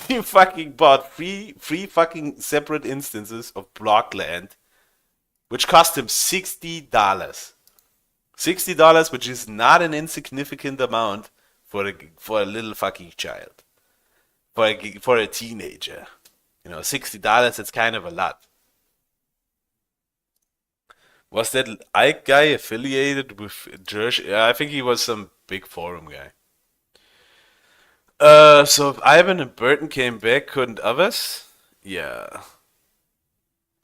he fucking bought three fucking separate instances of Blockland, which cost him $60. $60, which is not an insignificant amount for a little fucking child, for a teenager. $60, that's kind of a lot. Was that Ike guy affiliated with Jersey? Yeah, I think he was some big forum guy. So if Ivan and Burton came back, couldn't others? Yeah.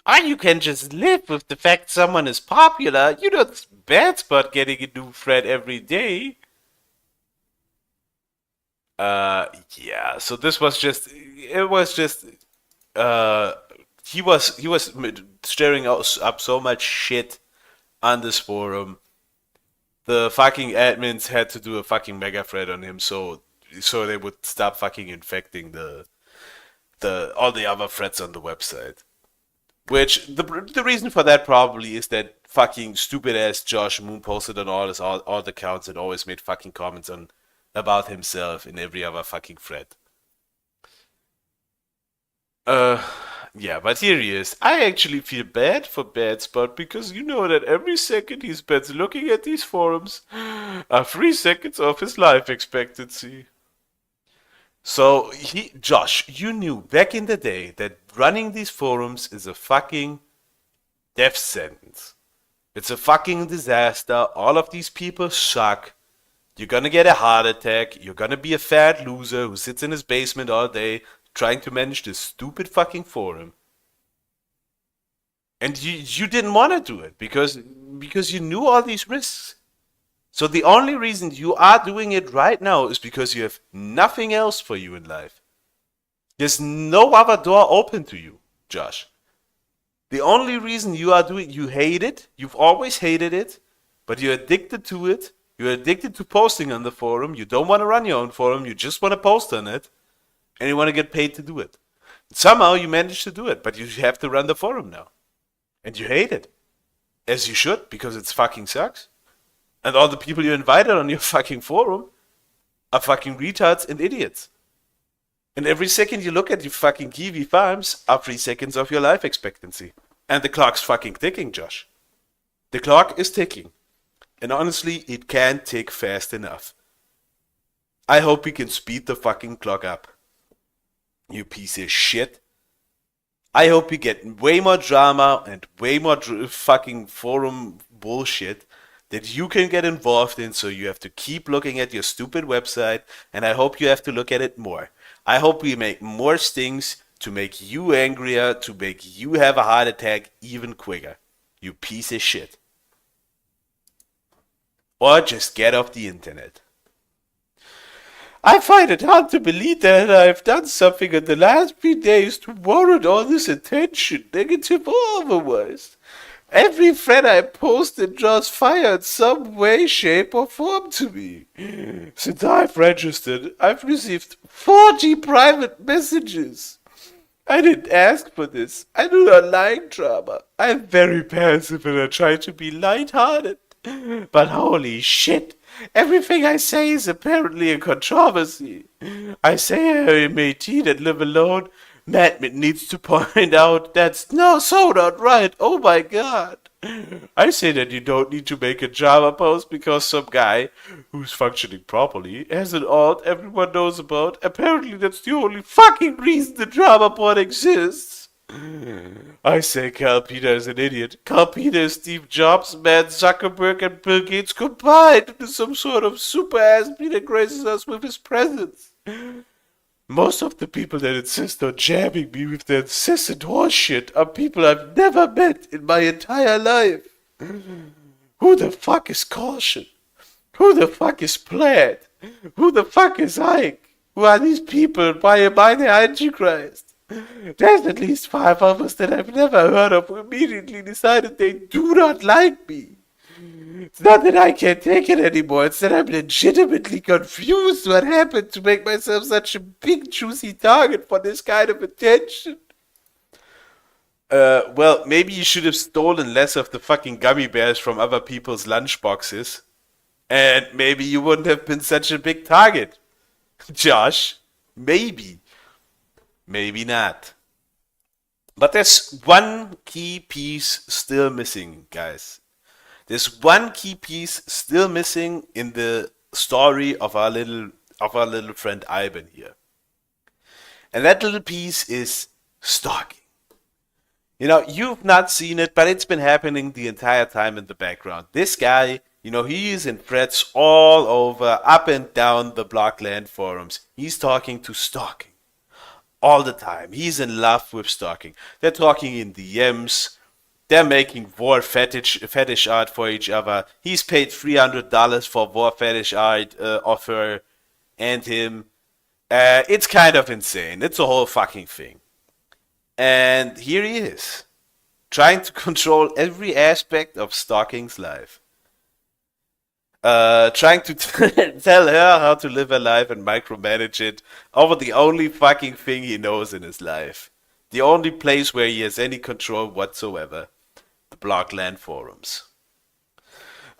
Or you can just live with the fact someone is popular. You know, it's bad spot getting a new friend every day. Yeah, so this was just, it was just, he was stirring up so much shit on this forum. The fucking admins had to do a fucking mega thread on him so they would stop fucking infecting the all the other threads on the website. Which the reason for that probably is that fucking stupid ass Josh Moon posted on all the accounts and always made fucking comments on about himself in every other fucking thread. Yeah, but here he is. I actually feel bad for Bad Spot because you know that every second he spends looking at these forums are 3 seconds of his life expectancy. So, Josh, you knew back in the day that running these forums is a fucking death sentence. It's a fucking disaster. All of these people suck. You're gonna get a heart attack. You're gonna be a fat loser who sits in his basement all day trying to manage this stupid fucking forum. And you didn't want to do it because you knew all these risks. So the only reason you are doing it right now is because you have nothing else for you in life. There's no other door open to you, Josh. The only reason you are doing, you hate it, you've always hated it, but you're addicted to it. You're addicted to posting on the forum. You don't want to run your own forum. You just want to post on it. And you want to get paid to do it. Somehow you managed to do it, but you have to run the forum now. And you hate it. As you should, because it fucking sucks. And all the people you invited on your fucking forum are fucking retards and idiots. And every second you look at your fucking Kiwi farms are 3 seconds of your life expectancy. And the clock's fucking ticking, Josh. The clock is ticking. And honestly, it can't tick fast enough. I hope we can speed the fucking clock up. You piece of shit. I hope you get way more drama and way more fucking forum bullshit that you can get involved in, so you have to keep looking at your stupid website, and I hope you have to look at it more. I hope we make more stings to make you angrier, to make you have a heart attack even quicker. You piece of shit. Or just get off the internet. I find it hard to believe that I've done something in the last few days to warrant all this attention, negative or otherwise. Every thread I posted draws fire in some way, shape, or form to me. Since I've registered, I've received 40 private messages. I didn't ask for this. I do not like drama. I'm very passive and I try to be lighthearted. But holy shit, everything I say is apparently a controversy. I say I'm 18 and live alone. Madman needs to point out that's so not right. Oh my god. I say that you don't need to make a drama post because some guy who's functioning properly has an alt everyone knows about. Apparently that's the only fucking reason the drama board exists. I say Carl Peter is an idiot. Carl Peter is Steve Jobs, Matt Zuckerberg, and Bill Gates combined into some sort of super-ass Peter graces us with his presence. Most of the people that insist on jabbing me with their incessant horseshit are people I've never met in my entire life. Who the fuck is Caution? Who the fuck is Plaid? Who the fuck is Ike? Who are these people and why am I the Antichrist? There's at least 5 of us that I've never heard of who immediately decided they do not like me. It's not that I can't take it anymore, it's that I'm legitimately confused what happened to make myself such a big juicy target for this kind of attention. Well, maybe you should have stolen less of the fucking gummy bears from other people's lunchboxes. And maybe you wouldn't have been such a big target. Josh, maybe. Maybe not. But there's one key piece still missing, guys. There's one key piece still missing in the story of our little friend Ivan here. And that little piece is stalking. You know, you've not seen it, but it's been happening the entire time in the background. This guy, you know, he is in threads all over, up and down the Blockland forums. He's talking to stalking. all the time. He's in love with stalking. They're talking in DMs. They're making war fetish art for each other. He's paid $300 for war fetish art of her and him. It's kind of insane. It's a whole fucking thing. And here he is, trying to control every aspect of stalking's life. Trying to tell her how to live her life and micromanage it over the only fucking thing he knows in his life. The only place where he has any control whatsoever. The Blockland forums.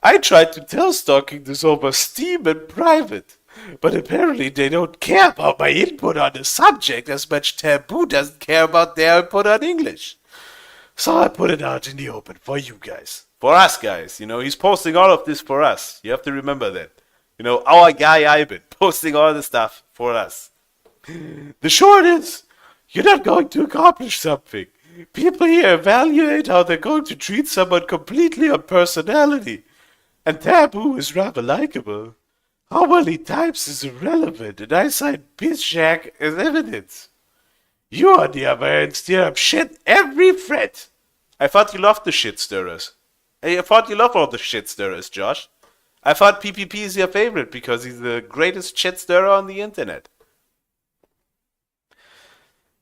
I tried to tell stalking this over Steam in private, but apparently they don't care about my input on the subject as much Taboo doesn't care about their input on English. So I put it out in the open for you guys. For us guys, he's posting all of this for us. You have to remember that. Our guy Ivan posting all the stuff for us. The short is, you're not going to accomplish something. People here evaluate how they're going to treat someone completely on personality. And Taboo is rather likable. How well he types is irrelevant, and I cite Bizjack as evidence. You, on the other hand, stir up shit every thread. I thought you loved the shit stirrers. I thought you love all the shit stirrers, Josh. I thought PPP is your favorite because he's the greatest shit stirrer on the internet.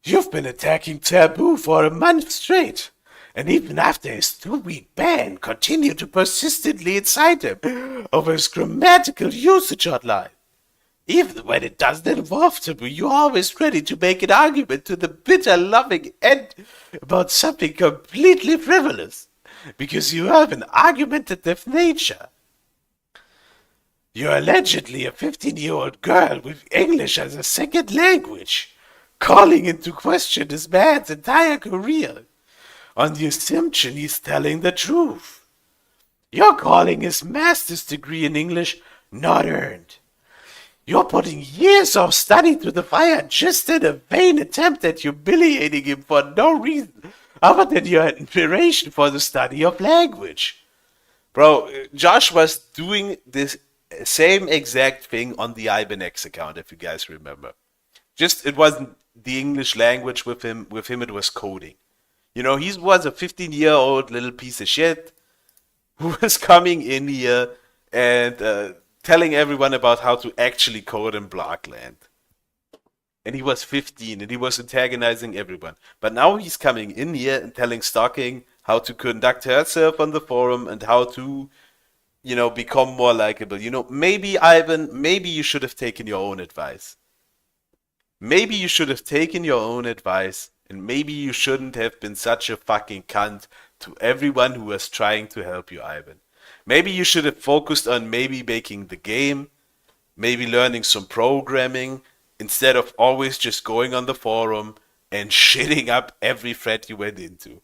You've been attacking Taboo for a month straight, and even after his 2-week ban, continue to persistently incite him over his grammatical usage online. Even when it doesn't involve Taboo, you're always ready to make an argument to the bitter loving end about something completely frivolous, because you have an argumentative nature. You're allegedly a 15-year-old girl with English as a second language, calling into question this man's entire career on the assumption he's telling the truth. You're calling his master's degree in English not earned. You're putting years of study to the fire just in a vain attempt at humiliating him for no reason other than your admiration for the study of language. Bro, Josh was doing this same exact thing on the Ibanez account, if you guys remember. Just, it wasn't the English language with him. With him, it was coding. He was a 15-year-old little piece of shit who was coming in here and telling everyone about how to actually code in Blockland. And he was 15 and he was antagonizing everyone. But now he's coming in here and telling Stalking how to conduct herself on the forum and how to, become more likable. Maybe, Ivan, maybe you should have taken your own advice. Maybe you should have taken your own advice, and maybe you shouldn't have been such a fucking cunt to everyone who was trying to help you, Ivan. Maybe you should have focused on maybe making the game, maybe learning some programming, instead of always just going on the forum and shitting up every thread you went into.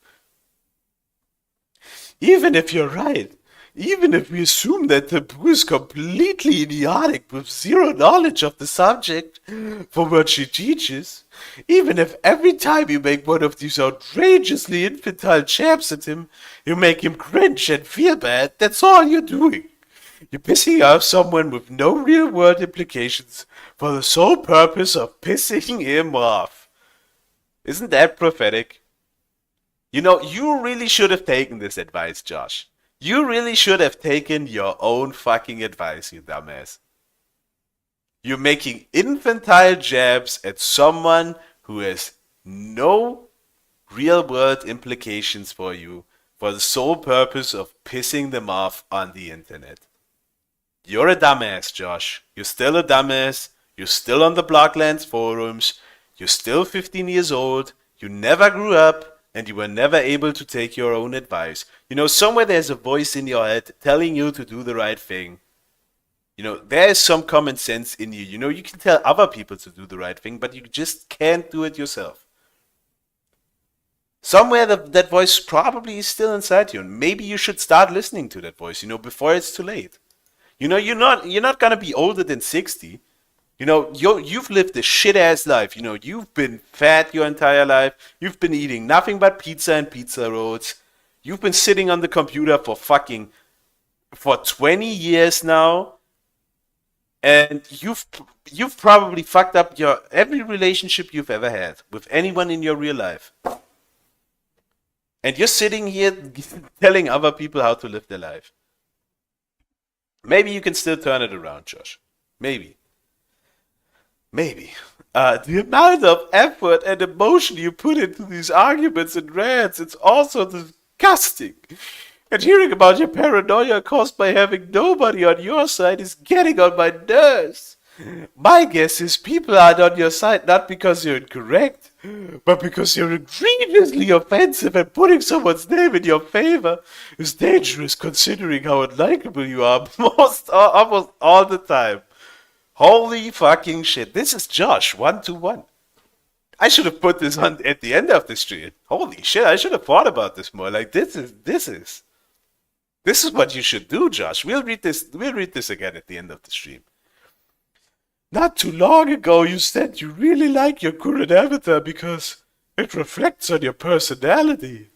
Even if you're right, even if we assume that Taboo is completely idiotic with zero knowledge of the subject for what she teaches, even if every time you make one of these outrageously infantile jabs at him, you make him cringe and feel bad, that's all you're doing. You're pissing off someone with no real-world implications for the sole purpose of pissing him off. Isn't that prophetic? You really should have taken this advice, Josh. You really should have taken your own fucking advice, you dumbass. You're making infantile jabs at someone who has no real-world implications for you for the sole purpose of pissing them off on the internet. You're a dumbass, Josh. You're still a dumbass. You're still on the Blocklands forums. You're still 15 years old. You never grew up. And you were never able to take your own advice. Somewhere there's a voice in your head telling you to do the right thing. There is some common sense in you. You can tell other people to do the right thing, but you just can't do it yourself. Somewhere that voice probably is still inside you. And maybe you should start listening to that voice, before it's too late. You're not gonna be older than 60. You've lived a shit-ass life. You've been fat your entire life. You've been eating nothing but pizza and pizza rolls. You've been sitting on the computer for 20 years now. And you've probably fucked up your every relationship you've ever had with anyone in your real life. And you're sitting here telling other people how to live their life. Maybe you can still turn it around, Josh. Maybe. The amount of effort and emotion you put into these arguments and rants, it's also disgusting. And hearing about your paranoia caused by having nobody on your side is getting on my nerves. My guess is people aren't on your side not because you're incorrect, but because you're egregiously offensive, and putting someone's name in your favor is dangerous considering how unlikable you are almost all the time. Holy fucking shit. This is Josh, 121. I should have put this on at the end of the stream. Holy shit, I should have thought about this more. Like, this is what you should do, Josh. We'll read this again at the end of the stream. Not too long ago, you said you really like your current avatar because it reflects on your personality.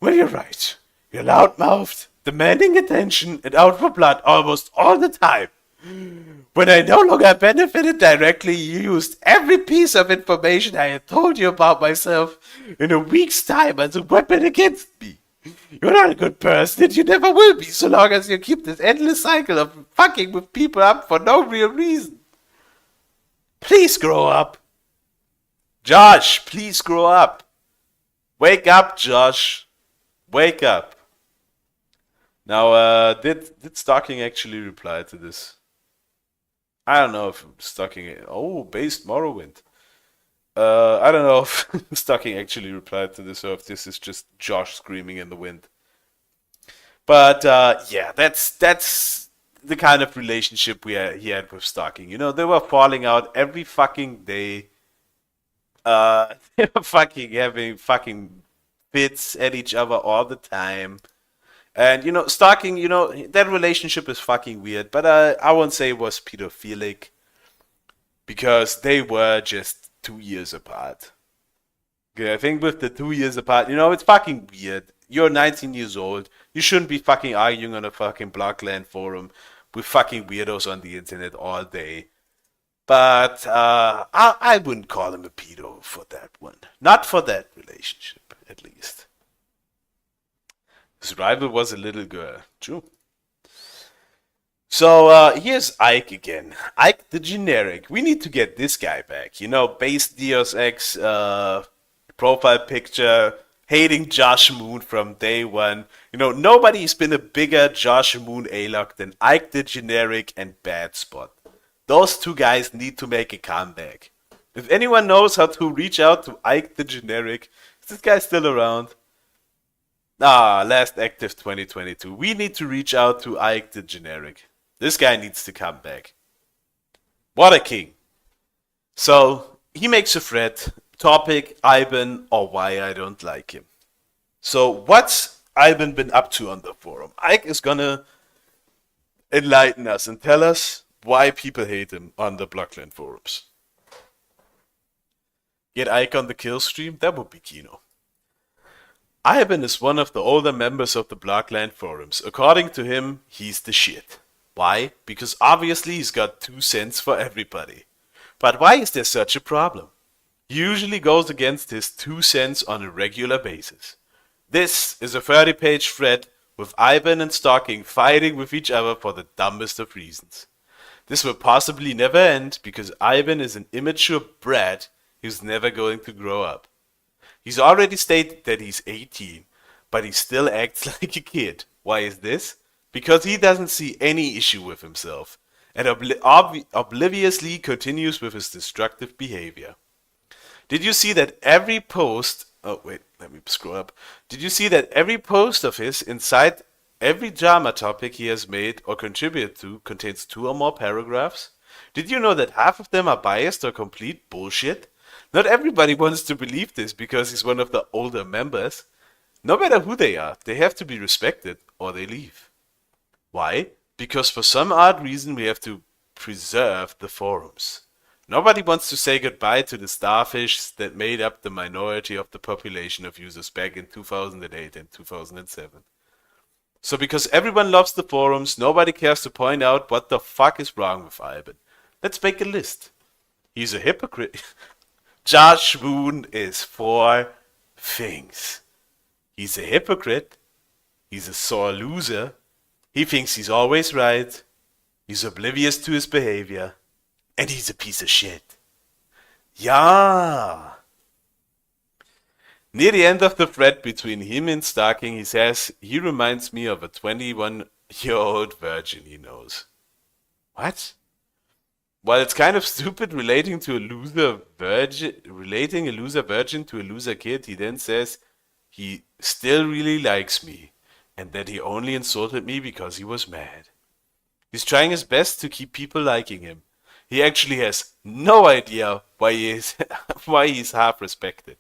Well, you're right. You're loudmouthed, demanding attention, and out for blood almost all the time. When I no longer benefited directly, you used every piece of information I had told you about myself in a week's time as a weapon against me. You're not a good person, and you never will be so long as you keep this endless cycle of fucking with people up for no real reason. Please grow up. Josh, please grow up. Wake up, Josh. Wake up. Now, did Stalking actually reply to this? I don't know if Stalking... Oh, based Morrowind. I don't know if Stalking actually replied to this or if this is just Josh screaming in the wind. But, yeah, that's the kind of relationship he had with Stalking. You know, they were falling out every fucking day. They were fucking having fucking fits at each other all the time. And, you know, Stalking, you know, that relationship is fucking weird. But I won't say it was pedophilic. Because they were just 2 years apart. Okay, I think with the 2 years apart, you know, it's fucking weird. You're 19 years old. You shouldn't be fucking arguing on a fucking Blockland forum with fucking weirdos on the internet all day. But I wouldn't call him a pedo for that one. Not for that relationship, at least. His rival was a little girl. True. So here's Ike again. Ike the generic. We need to get this guy back. You know, base Deus Ex profile picture, hating Josh Moon from day one. You know, nobody's been a bigger Josh Moon A-Lock than Ike the generic and Bad Spot. Those two guys need to make a comeback. If anyone knows how to reach out to Ike the generic, is this guy still around? Last active 2022. We need to reach out to Ike the generic. This guy needs to come back. What a king. So, he makes a thread. Topic, Ivan, or why I don't like him. So, what's Ivan been up to on the forum? Ike is gonna enlighten us and tell us why people hate him on the Blockland forums. Get Ike on the kill stream? That would be Kino. Ivan is one of the older members of the Blockland forums. According to him, he's the shit. Why? Because obviously he's got 2 cents for everybody. But why is there such a problem? He usually goes against his 2 cents on a regular basis. This is a 30-page thread with Ivan and Stalking fighting with each other for the dumbest of reasons. This will possibly never end because Ivan is an immature brat who's never going to grow up. He's already stated that he's 18, but he still acts like a kid. Why is this? Because he doesn't see any issue with himself, and obliviously continues with his destructive behavior. Did you see that every post... Oh, wait, let me scroll up. Did you see that every post of his inside every drama topic he has made or contributed to contains 2 or more paragraphs? Did you know that half of them are biased or complete bullshit? Not everybody wants to believe this because he's one of the older members. No matter who they are, they have to be respected or they leave. Why? Because for some odd reason we have to preserve the forums. Nobody wants to say goodbye to the starfish that made up the minority of the population of users back in 2008 and 2007. So because everyone loves the forums, nobody cares to point out what the fuck is wrong with Ivan. Let's make a list. He's a hypocrite. Josh Moon is 4 things. He's a hypocrite. He's a sore loser. He thinks he's always right. He's oblivious to his behavior. And he's a piece of shit. Yeah. Near the end of the thread between him and Starking, he says, he reminds me of a 21-year-old virgin he knows. What? While it's kind of stupid relating a loser virgin to a loser kid, he then says he still really likes me and that he only insulted me because he was mad. He's trying his best to keep people liking him. He actually has no idea why he's half respected.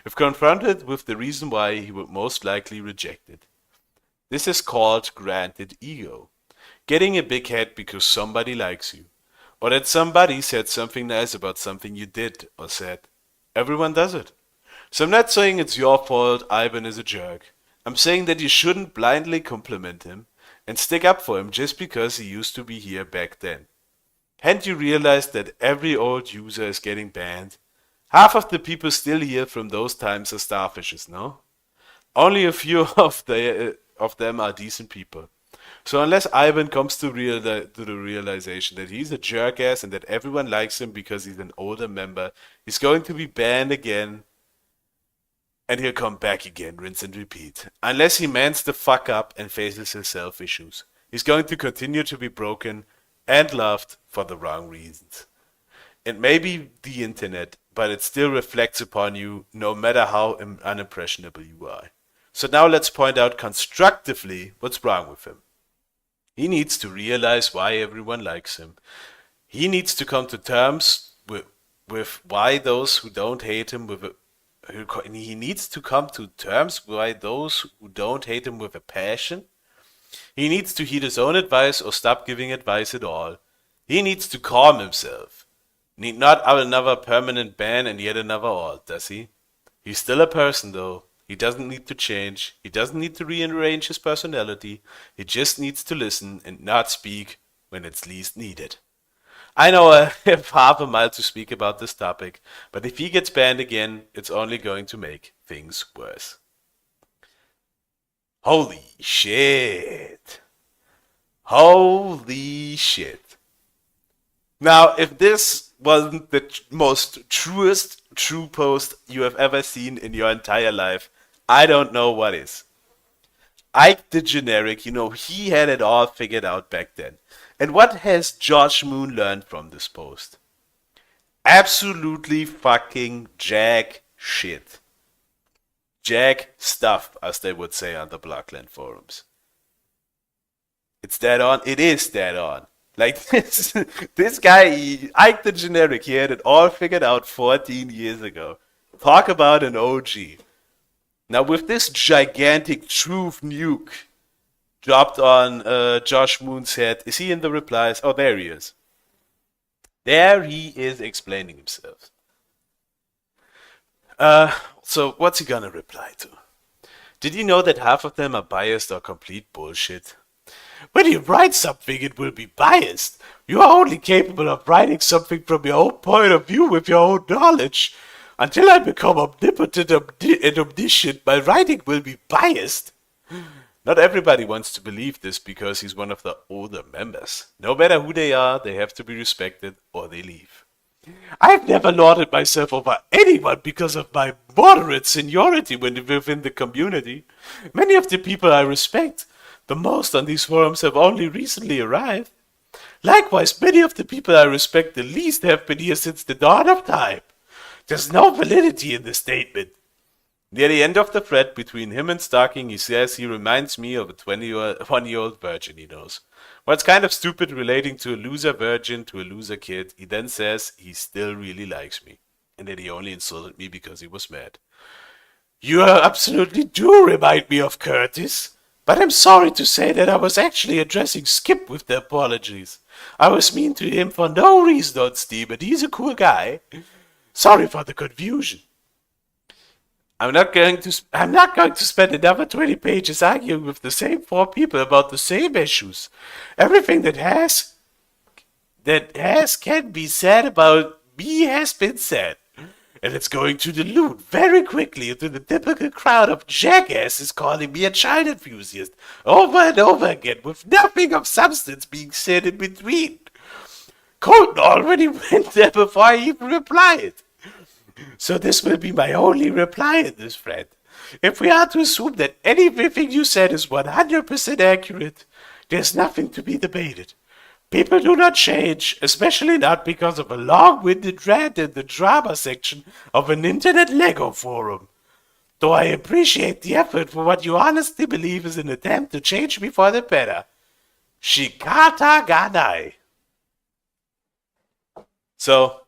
If confronted with the reason why, he would most likely reject it. This is called granted ego. Getting a big head because somebody likes you. Or that somebody said something nice about something you did or said. Everyone does it. So I'm not saying it's your fault Ivan is a jerk. I'm saying that you shouldn't blindly compliment him and stick up for him just because he used to be here back then. Hadn't you realized that every old user is getting banned? Half of the people still here from those times are starfishes, no? Only a few of them are decent people. So unless Ivan comes to the realization that he's a jerk-ass and that everyone likes him because he's an older member, he's going to be banned again. And he'll come back again, rinse and repeat. Unless he mans the fuck up and faces his self-issues. He's going to continue to be broken and loved for the wrong reasons. It may be the internet, but it still reflects upon you no matter how unimpressionable you are. So now let's point out constructively what's wrong with him. He needs to realize why everyone likes him. He needs to come to terms with why those who don't hate him he needs to come to terms why those who don't hate him with a passion. He needs to heed his own advice or stop giving advice at all. He needs to calm himself. Need not another permanent ban and yet another alt, does he? He's still a person though. He doesn't need to change. He doesn't need to rearrange his personality. He just needs to listen and not speak when it's least needed. I know I have half a mile to speak about this topic, but if he gets banned again, it's only going to make things worse. Holy shit. Holy shit. Now, if this wasn't the most true post you have ever seen in your entire life, I don't know what is. Ike the Generic, he had it all figured out back then. And what has Josh Moon learned from this post? Absolutely fucking jack shit. Jack stuff, as they would say on the Blockland forums. It's dead on. It is dead on. Like this guy, Ike the Generic, he had it all figured out 14 years ago. Talk about an OG. Now with this gigantic truth nuke dropped on Josh Moon's head, is he in the replies? Oh, there he is. There he is explaining himself. So what's he gonna reply to? Did you know that half of them are biased or complete bullshit? When you write something, it will be biased. You are only capable of writing something from your own point of view with your own knowledge. Until I become omnipotent and omniscient, my writing will be biased. Not everybody wants to believe this because he's one of the older members. No matter who they are, they have to be respected or they leave. I've never lauded myself over anyone because of my moderate seniority within the community. Many of the people I respect the most on these forums have only recently arrived. Likewise, many of the people I respect the least have been here since the dawn of time. There's no validity in this statement. Near the end of the thread between him and Starking, he says he reminds me of a 21-year-old virgin he knows. Well, it's kind of stupid relating to a loser virgin to a loser kid. He then says he still really likes me, and that he only insulted me because he was mad. You absolutely do remind me of Curtis, but I'm sorry to say that I was actually addressing Skip with the apologies. I was mean to him for no reason on Steam, and he's a cool guy. Sorry for the confusion. I'm not going to spend another 20 pages arguing with the same 4 people about the same issues. Everything that can be said about me has been said. And it's going to dilute very quickly into the typical crowd of jackasses calling me a child enthusiast over and over again, with nothing of substance being said in between. Colton already went there before I even replied. So this will be my only reply in this thread. If we are to assume that everything you said is 100% accurate, there's nothing to be debated. People do not change, especially not because of a long-winded rant in the drama section of an internet Lego forum. Though I appreciate the effort for what you honestly believe is an attempt to change me for the better. Shikata Ganai. So,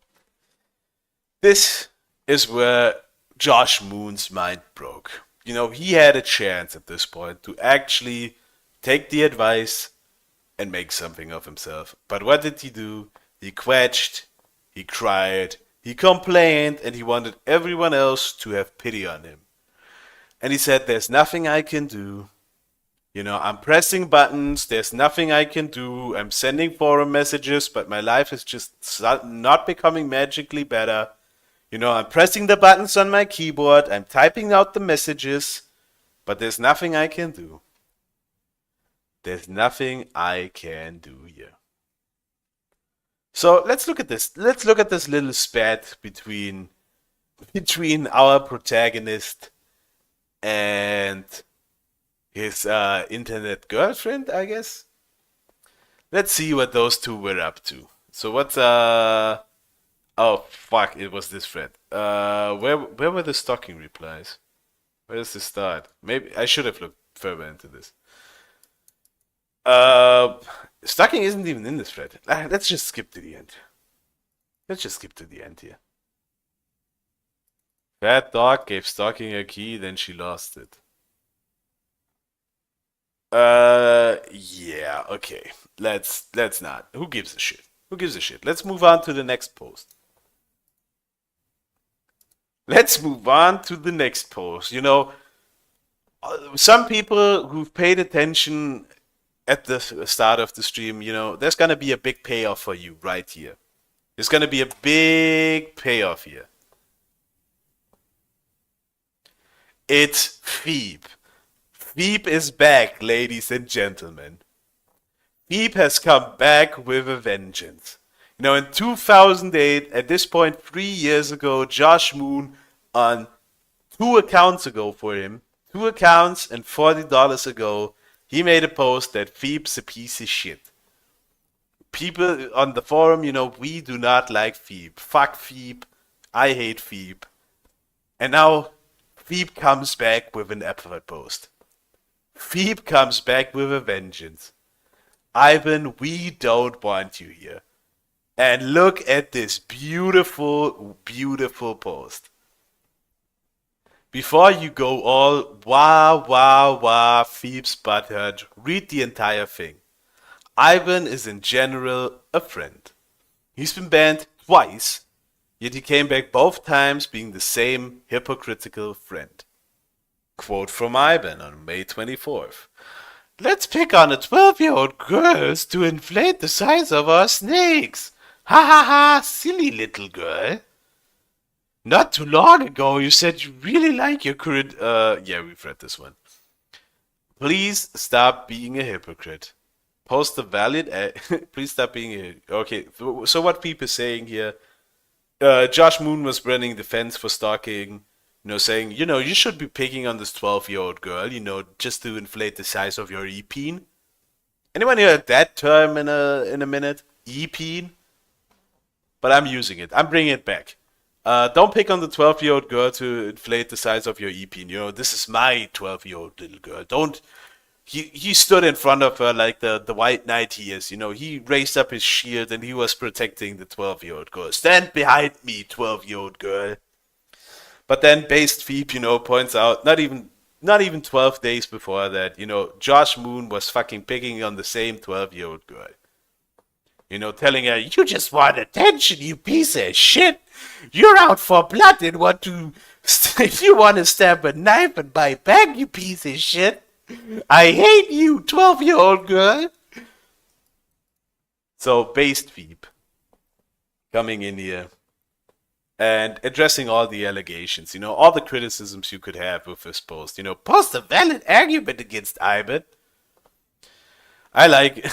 this is where Josh Moon's mind broke. He had a chance at this point to actually take the advice and make something of himself. But what did he do? He quetched, he cried, he complained, and he wanted everyone else to have pity on him. And he said, there's nothing I can do. I'm pressing buttons, there's nothing I can do. I'm sending forum messages, but my life is just not becoming magically better. I'm pressing the buttons on my keyboard, I'm typing out the messages, but there's nothing I can do. There's nothing I can do here. So let's look at this. Let's look at this little spat between our protagonist and his internet girlfriend, I guess. Let's see what those two were up to. So what's oh fuck, it was this thread. Where were the stalking replies? Where does this start? Maybe I should have looked further into this. Stalking isn't even in this thread. Let's just skip to the end. Let's just skip to the end here. Fat dog gave stalking her key, then she lost it. Yeah, okay. Let's not. Who gives a shit? Who gives a shit? Let's move on to the next post. Some people who've paid attention at the start of the stream, there's gonna be a big payoff for you right here. There's gonna be a big payoff here. It's Phoebe. Phoebe is back, ladies and gentlemen. Phoebe has come back with a vengeance. In 2008, at this point 3 years ago, Josh Moon, on 2 accounts ago for him, 2 accounts and $40 ago, he made a post that Phoebe's a piece of shit. People on the forum, we do not like Phoebe. Fuck Phoebe. I hate Phoebe. And now Phoebe comes back with an effort post. Phoebe comes back with a vengeance. Ivan, we don't want you here. And look at this beautiful, beautiful post. Before you go all wah, Phoebe's butthurt, read the entire thing. Ivan is in general a friend. He's been banned twice, yet he came back both times being the same hypocritical friend. Quote from Ivan on May 24th. Let's pick on a 12-year-old girls to inflate the size of our snakes. Ha ha ha, silly little girl. Not too long ago, you said you really like your current... yeah, we've read this one. Please stop being a hypocrite. Post a valid... Please stop being a... Okay, so what people are saying here... Josh Moon was running defense for stalking, saying, you should be picking on this 12-year-old girl, just to inflate the size of your e-peen. Anyone heard that term in a minute? E-peen? But I'm using it. I'm bringing it back. Don't pick on the 12-year-old girl to inflate the size of your e-peen. This is my 12-year-old little girl. Don't... He stood in front of her like the white knight he is. He raised up his shield and he was protecting the 12-year-old girl. Stand behind me, 12-year-old girl. But then Based Phoebe, points out, not even 12 days before that, Josh Moon was fucking picking on the same 12-year-old girl. You know, telling her, you just want attention, you piece of shit. You're out for blood and want to, if you want to stab a knife in my back, you piece of shit. I hate you, 12-year-old girl. So, Based Veep coming in here and addressing all the allegations, you know, all the criticisms you could have with this post. You know, post a valid argument against Ivan. I like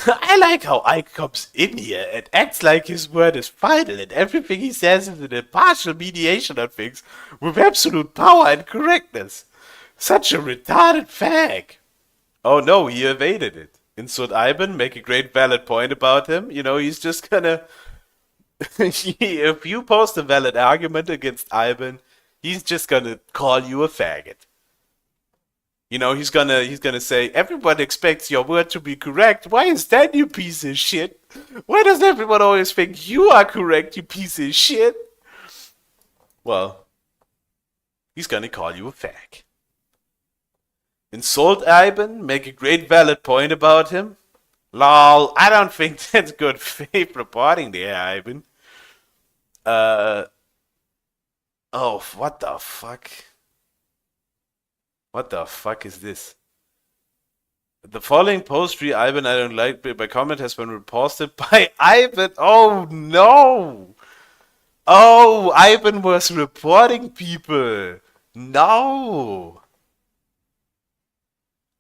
how Ike comes in here and acts like his word is final and everything he says is an impartial mediation on things with absolute power and correctness. Such a retarded fag. Oh no, he evaded it. Insult Ivan, make a great valid point about him. You know, he's just gonna... if you post a valid argument against Ivan, he's just gonna call you a faggot. You know, he's gonna say, everyone expects your word to be correct. Why is that, you piece of shit? Why does everyone always think you are correct, you piece of shit? Well, he's gonna call you a fag. Insult Ivan, make a great valid point about him. Lol, I don't think that's good faith reporting there, Ivan. Oh, what the fuck? What the fuck is this? The following post, Ivan, I don't like, by comment has been reposted by Ivan. Oh no! Oh, Ivan was reporting people. No!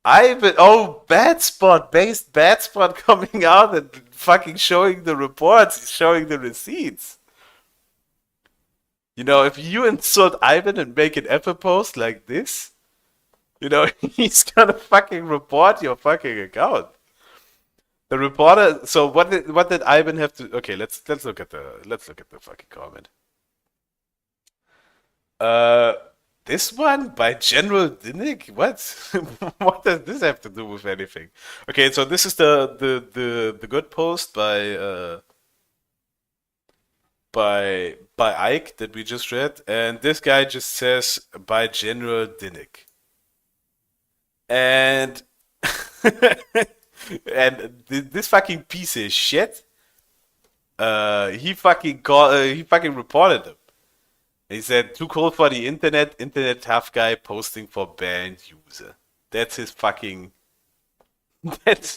Ivan, oh, bad spot coming out and fucking showing the reports, showing the receipts. You know, if you insult Ivan and make an F post like this, you know, he's gonna fucking report your fucking account. The reporter. So what did Ivan have to? Okay, let's look at the fucking comment. This one by General Dinnick. What? What does this have to do with anything? Okay, so this is the good post by Ike that we just read, and this guy just says by General Dinnick. And and this fucking piece of shit, he fucking reported him. He said, too cold for the internet tough guy posting for banned user. That's his fucking that's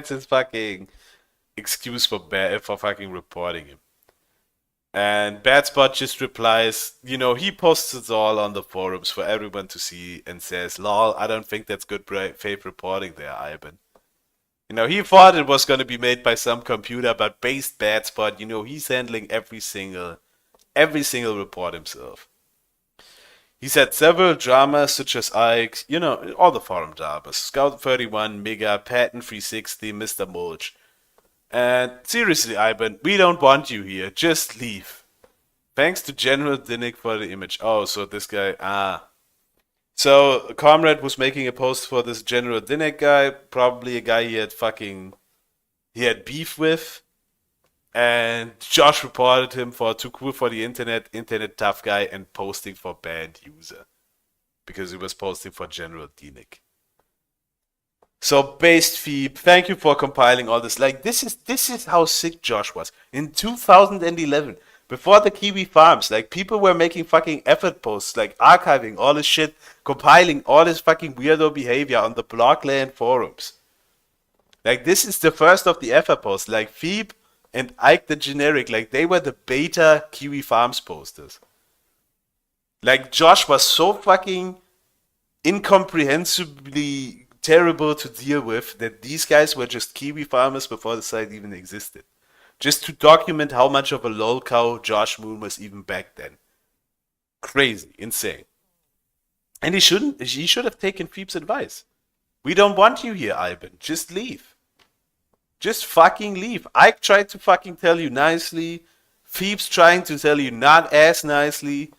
his fucking excuse for fucking reporting him. And Bad Spot just replies, you know, he posts it all on the forums for everyone to see and says, lol, I don't think that's good faith reporting there, Ivan. You know, he thought it was going to be made by some computer, but based Bad Spot, you know, he's handling every single report himself. He's had several dramas such as Ike's, you know, all the forum dramas, Scout 31, Mega, Patton 360, Mr. Mulch. And seriously, Ivan, we don't want you here. Just leave. Thanks to General Dinnick for the image. Oh, so this guy, So, Comrade was making a post for this General Dinnick guy, probably a guy he had beef with. And Josh reported him for too cool for the internet tough guy, and posting for banned user. Because he was posting for General Dinnick. So, Based Feeb, thank you for compiling all this. Like, this is how sick Josh was. In 2011, before the Kiwi Farms, like, people were making fucking effort posts, like, archiving all this shit, compiling all this fucking weirdo behavior on the Blockland forums. Like, this is the first of the effort posts. Like, Feeb and Ike the Generic, like, they were the beta Kiwi Farms posters. Like, Josh was so fucking incomprehensibly terrible to deal with that these guys were just Kiwi farmers before the site even existed. Just to document how much of a lol cow Josh Moon was even back then. Crazy, insane. And he should have taken Phoebe's advice. We don't want you here, Ivan. Just leave. Just fucking leave. Ike tried to fucking tell you nicely. Phoebe's trying to tell you not as nicely.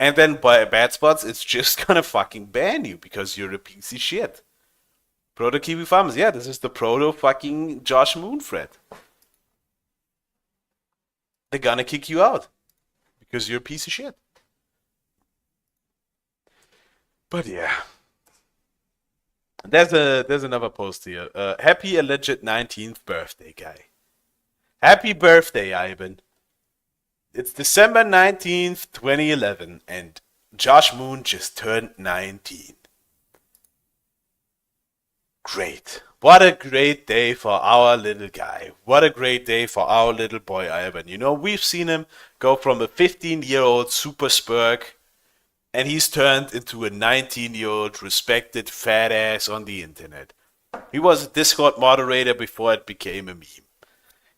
And then by Bad Spots, it's just gonna fucking ban you because you're a piece of shit. Proto Kiwi Farmers, yeah, this is the proto fucking Josh Moon thread. They're gonna kick you out because you're a piece of shit. But yeah, there's another post here. Happy alleged 19th birthday guy. Happy birthday, Ivan. It's December 19th, 2011, and Josh Moon just turned 19. Great. What a great day for our little guy. What a great day for our little boy, Ivan. You know, we've seen him go from a 15-year-old super spurg, and he's turned into a 19-year-old respected fat ass on the internet. He was a Discord moderator before it became a meme.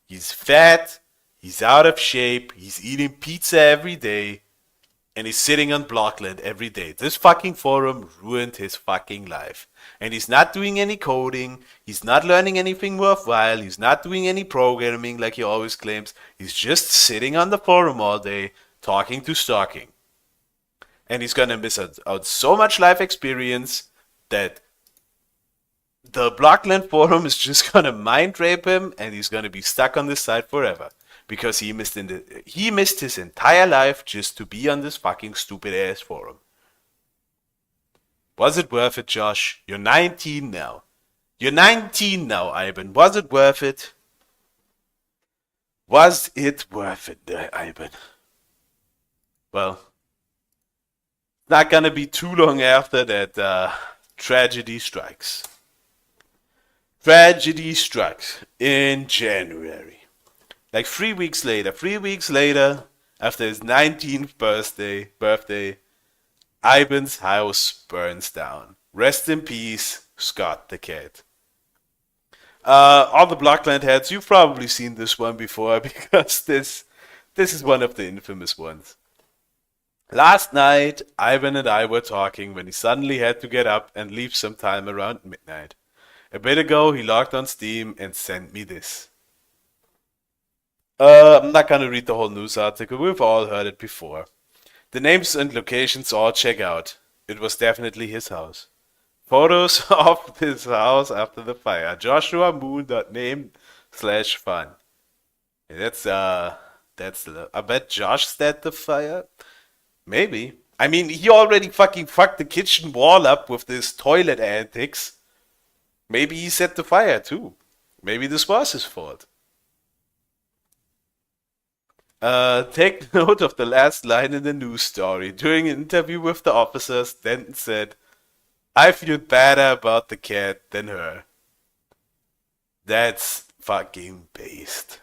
He's fat, he's out of shape, he's eating pizza every day, and he's sitting on Blockland every day. This fucking forum ruined his fucking life. And he's not doing any coding, he's not learning anything worthwhile, he's not doing any programming like he always claims. He's just sitting on the forum all day, talking to stalking. And he's gonna miss out so much life experience that the Blockland forum is just gonna mind rape him, and he's gonna be stuck on this site forever. Because he missed his entire life just to be on this fucking stupid ass forum. Was it worth it, Josh? You're 19 now. You're 19 now, Ivan. Was it worth it? Was it worth it, Ivan? Well, not gonna be too long after that tragedy strikes. Tragedy strikes in January. Like 3 weeks later, after his 19th birthday, Ivan's house burns down. Rest in peace, Scott the cat. All the Blockland heads, you've probably seen this one before because this is one of the infamous ones. Last night, Ivan and I were talking when he suddenly had to get up and leave sometime around midnight. A bit ago, he logged on Steam and sent me this. I'm not gonna read the whole news article, we've all heard it before. The names and locations all check out. It was definitely his house. Photos of his house after the fire. JoshuaMoon.name/fun. I bet Josh set the fire? Maybe. I mean, he already fucking fucked the kitchen wall up with this toilet antics. Maybe he set the fire too. Maybe this was his fault. Take note of the last line in the news story. During an interview with the officers, Denton said, "I feel better about the cat than her." That's fucking based.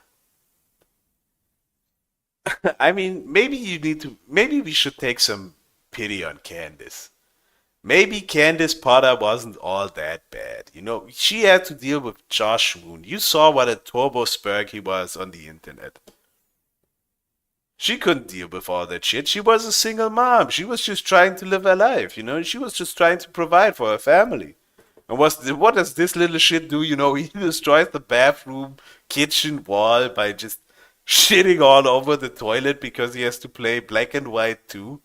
I mean, maybe we should take some pity on Candace. Maybe Candace Potter wasn't all that bad. You know, she had to deal with Josh Moon. You saw what a turbo spurg he was on the internet. She couldn't deal with all that shit. She was a single mom. She was just trying to live her life, you know. She was just trying to provide for her family. And what does this little shit do? You know, he destroys the bathroom, kitchen wall by just shitting all over the toilet because he has to play Black and White too.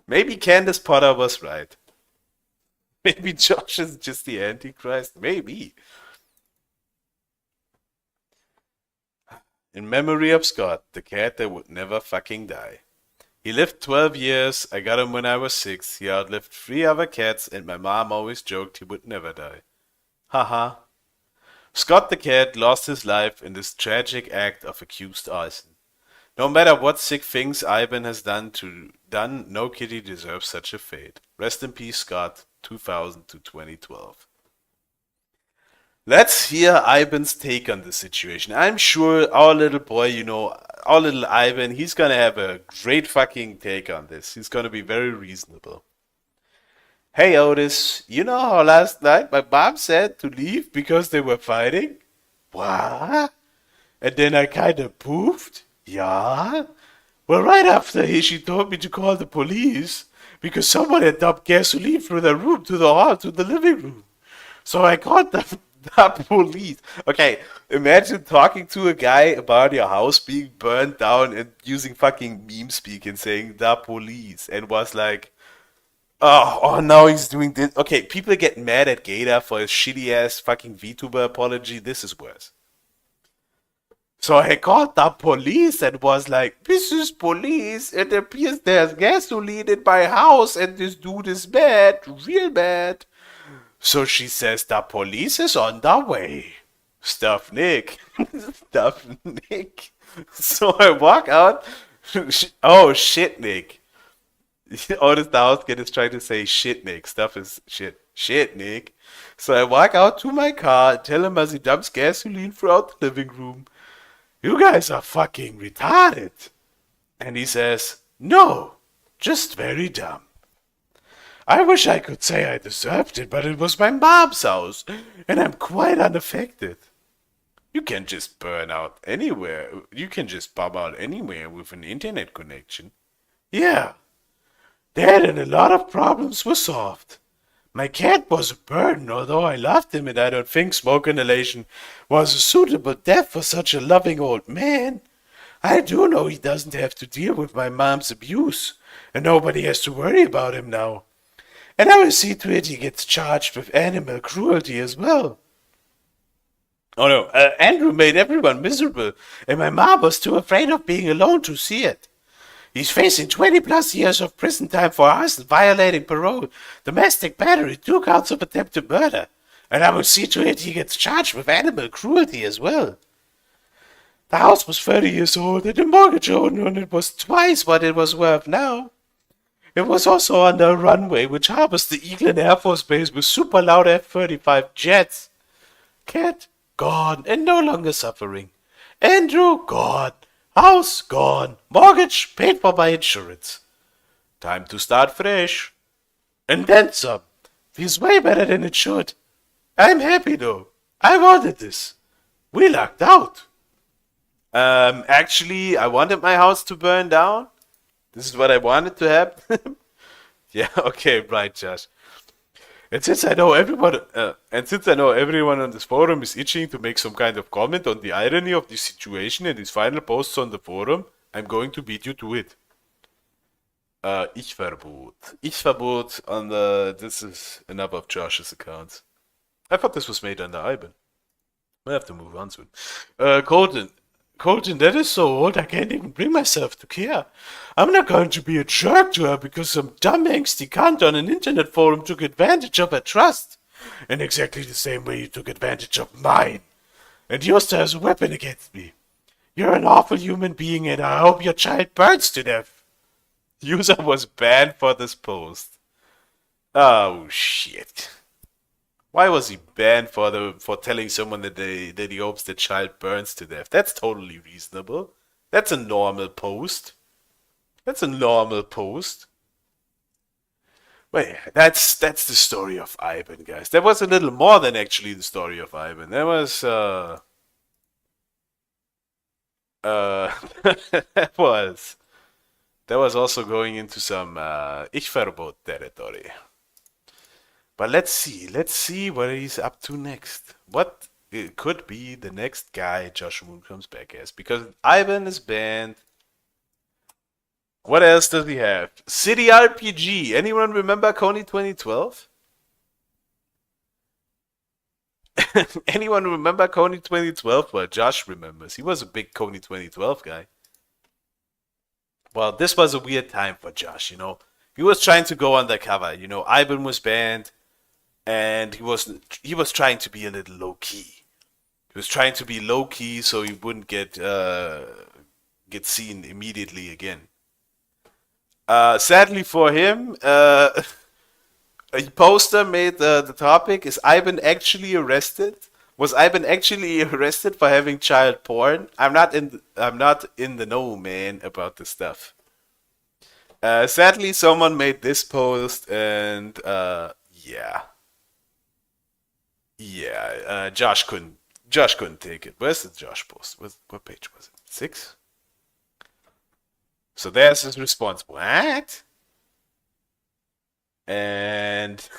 Maybe Candace Potter was right. Maybe Josh is just the Antichrist. Maybe. In memory of Scott, the cat that would never fucking die. He lived 12 years, I got him when I was 6, he outlived 3 other cats, and my mom always joked he would never die. Haha. Scott the cat lost his life in this tragic act of accused arson. No matter what sick things Ivan has done, no kitty deserves such a fate. Rest in peace, Scott, 2000 to 2012. Let's hear Ivan's take on the situation. I'm sure our little boy, you know, our little Ivan, he's gonna have a great fucking take on this. He's gonna be very reasonable. Hey Otis, you know how last night my mom said to leave because they were fighting? What? And then I kinda poofed? Yeah? Well, right after she told me to call the police because someone had dumped gasoline through the room to the hall to the living room. So I called the police. Okay, imagine talking to a guy about your house being burned down and using fucking meme speak and saying the police and was like, oh, now he's doing this. Okay, people get mad at Gator for his shitty ass fucking VTuber apology. This is worse. So I called the police and was like, this is police. It appears there's gasoline in my house and this dude is bad, real bad. So she says the police is on the way. Stuff Nick. Stuff Nick. So I walk out. Oh, shit, Nick. Otis the house kid is trying to say shit, Nick. Stuff is shit. Shit, Nick. So I walk out to my car and tell him as he dumps gasoline throughout the living room, "You guys are fucking retarded." And he says, "No, just very dumb. I wish I could say I deserved it, but it was my mom's house, and I'm quite unaffected." You can just burn out anywhere. You can just bomb out anywhere with an internet connection. Yeah. That and a lot of problems were solved. My cat was a burden, although I loved him, and I don't think smoke inhalation was a suitable death for such a loving old man. I do know he doesn't have to deal with my mom's abuse, and nobody has to worry about him now. And I will see to it he gets charged with animal cruelty as well. Oh no, Andrew made everyone miserable, and my mom was too afraid of being alone to see it. He's facing 20 plus years of prison time for arson, violating parole, domestic battery, 2 counts of attempted murder. And I will see to it he gets charged with animal cruelty as well. The house was 30 years old, and the mortgage owed on it was twice what it was worth now. It was also under a runway which harbors the Eglin Air Force Base with super loud F-35 jets. Cat gone and no longer suffering. Andrew gone. House gone. Mortgage paid for by insurance. Time to start fresh. And then some. Feels way better than it should. I'm happy though. I wanted this. We lucked out. Actually, I wanted my house to burn down. This is what I wanted to happen. Yeah, okay, right, Josh. And since I know everyone on this forum is itching to make some kind of comment on the irony of this situation in his final posts on the forum, I'm going to beat you to it. Ich-Verbot on the... This is another of Josh's accounts. I thought this was made under Ivan. I have to move on soon. Colton, that is so old I can't even bring myself to care. I'm not going to be a jerk to her because some dumb angsty cunt on an internet forum took advantage of her trust. In exactly the same way you took advantage of mine. And used her as a weapon against me. You're an awful human being and I hope your child burns to death. User was banned for this post. Oh shit. Why was he banned for telling someone that he hopes the child burns to death? That's totally reasonable. That's a normal post. That's a normal post. Wait, that's the story of Ivan, guys. There was a little more than actually the story of Ivan. There was that was also going into some Ich-Verbot territory. But let's see what he's up to next. What it could be the next guy Josh Moon comes back as. Because Ivan is banned. What else does he have? City RPG. Anyone remember Coney 2012? Anyone remember Coney 2012? Well, Josh remembers. He was a big Coney 2012 guy. Well, this was a weird time for Josh, you know. He was trying to go undercover. You know, Ivan was banned. And he was trying to be a little low key. He was trying to be low key so he wouldn't get seen immediately again. Sadly for him, a poster made the topic: Is Ivan actually arrested? Was Ivan actually arrested for having child porn? I'm not in the know, man, about this stuff. Sadly, someone made this post, and yeah. Yeah, Josh couldn't take it. Where's the Josh post? What page was it? 6? So there's his response. What? And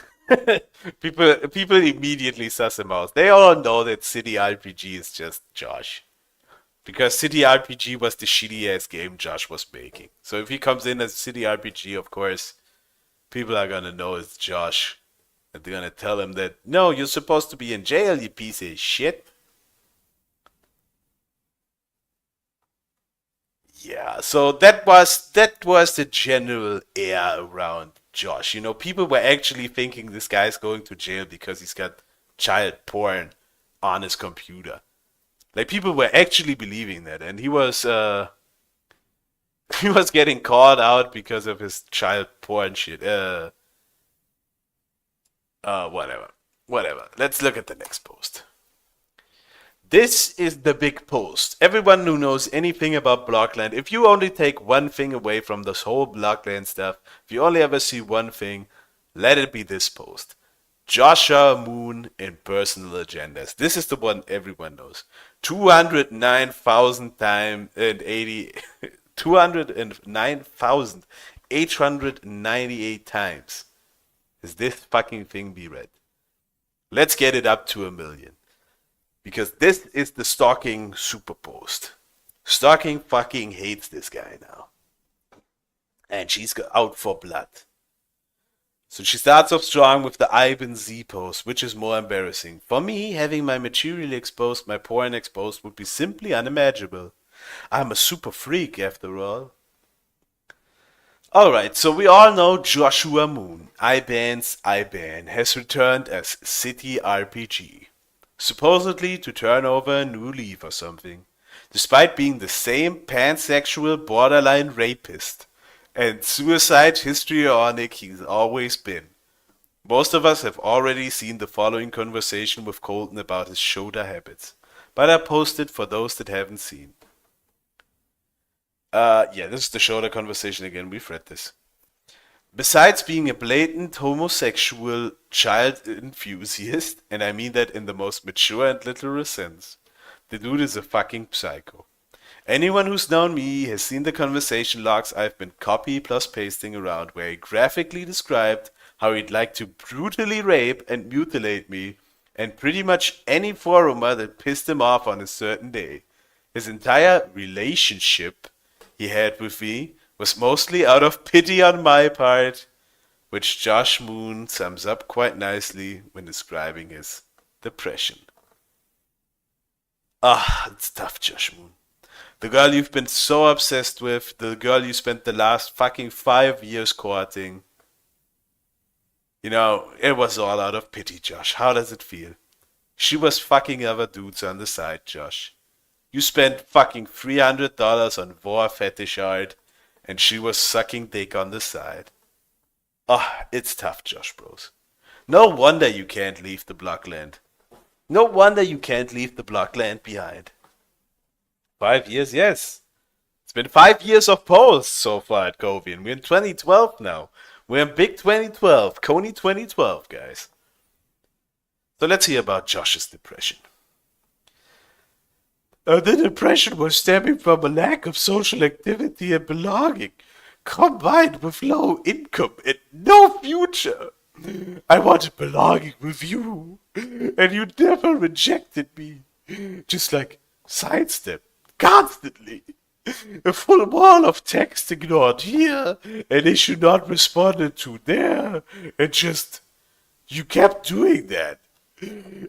people immediately suss him out. They all know that City RPG is just Josh. Because City RPG was the shitty ass game Josh was making. So if he comes in as City RPG, of course, people are gonna know it's Josh. And they're gonna tell him that, no, you're supposed to be in jail, you piece of shit. Yeah, so that was the general air around Josh. You know, people were actually thinking this guy's going to jail because he's got child porn on his computer. Like, people were actually believing that, and he was he was getting called out because of his child porn shit. Whatever. Let's look at the next post. This is the big post. Everyone who knows anything about Blockland, if you only take one thing away from this whole Blockland stuff, if you only ever see one thing, let it be this post. Joshua Moon in personal agendas. This is the one everyone knows. 209,898 times is this fucking thing be read. Let's get it up to 1 million. Because this is the stalking super post. Stalking fucking hates this guy now. And she's out for blood. So she starts off strong with the Ivan Z post, which is more embarrassing. For me, having my material exposed, my porn exposed, would be simply unimaginable. I'm a super freak, after all. Alright, so we all know Joshua Moon, IBAN's IBAN, has returned as City RPG. Supposedly to turn over a new leaf or something. Despite being the same pansexual borderline rapist and suicide histrionic he's always been. Most of us have already seen the following conversation with Colton about his shoulder habits, but I posted for those that haven't seen. This is the shoulder conversation again, we've read this. Besides being a blatant homosexual child enthusiast, and I mean that in the most mature and literal sense, the dude is a fucking psycho. Anyone who's known me has seen the conversation logs I've been copy plus pasting around where he graphically described how he'd like to brutally rape and mutilate me and pretty much any forumer that pissed him off on a certain day. His entire relationship he had with me was mostly out of pity on my part, which Josh Moon sums up quite nicely when describing his depression. It's tough, Josh Moon. The girl you've been so obsessed with, the girl you spent the last fucking 5 years courting. You know, it was all out of pity, Josh. How does it feel? She was fucking other dudes on the side, Josh. You spent fucking $300 on war fetish art, and she was sucking dick on the side. It's tough, Josh Bros. No wonder you can't leave the Blockland. No wonder you can't leave the Blockland behind. 5 years, yes. It's been 5 years of posts so far at Covian. We're in 2012 now. We're in big 2012. Coney 2012, guys. So let's hear about Josh's depression. The depression was stemming from a lack of social activity and belonging, combined with low income and no future. I wanted belonging with you, and you never rejected me. Just like sidestep, constantly. A full wall of text ignored here, an issue not responded to there, and just, you kept doing that.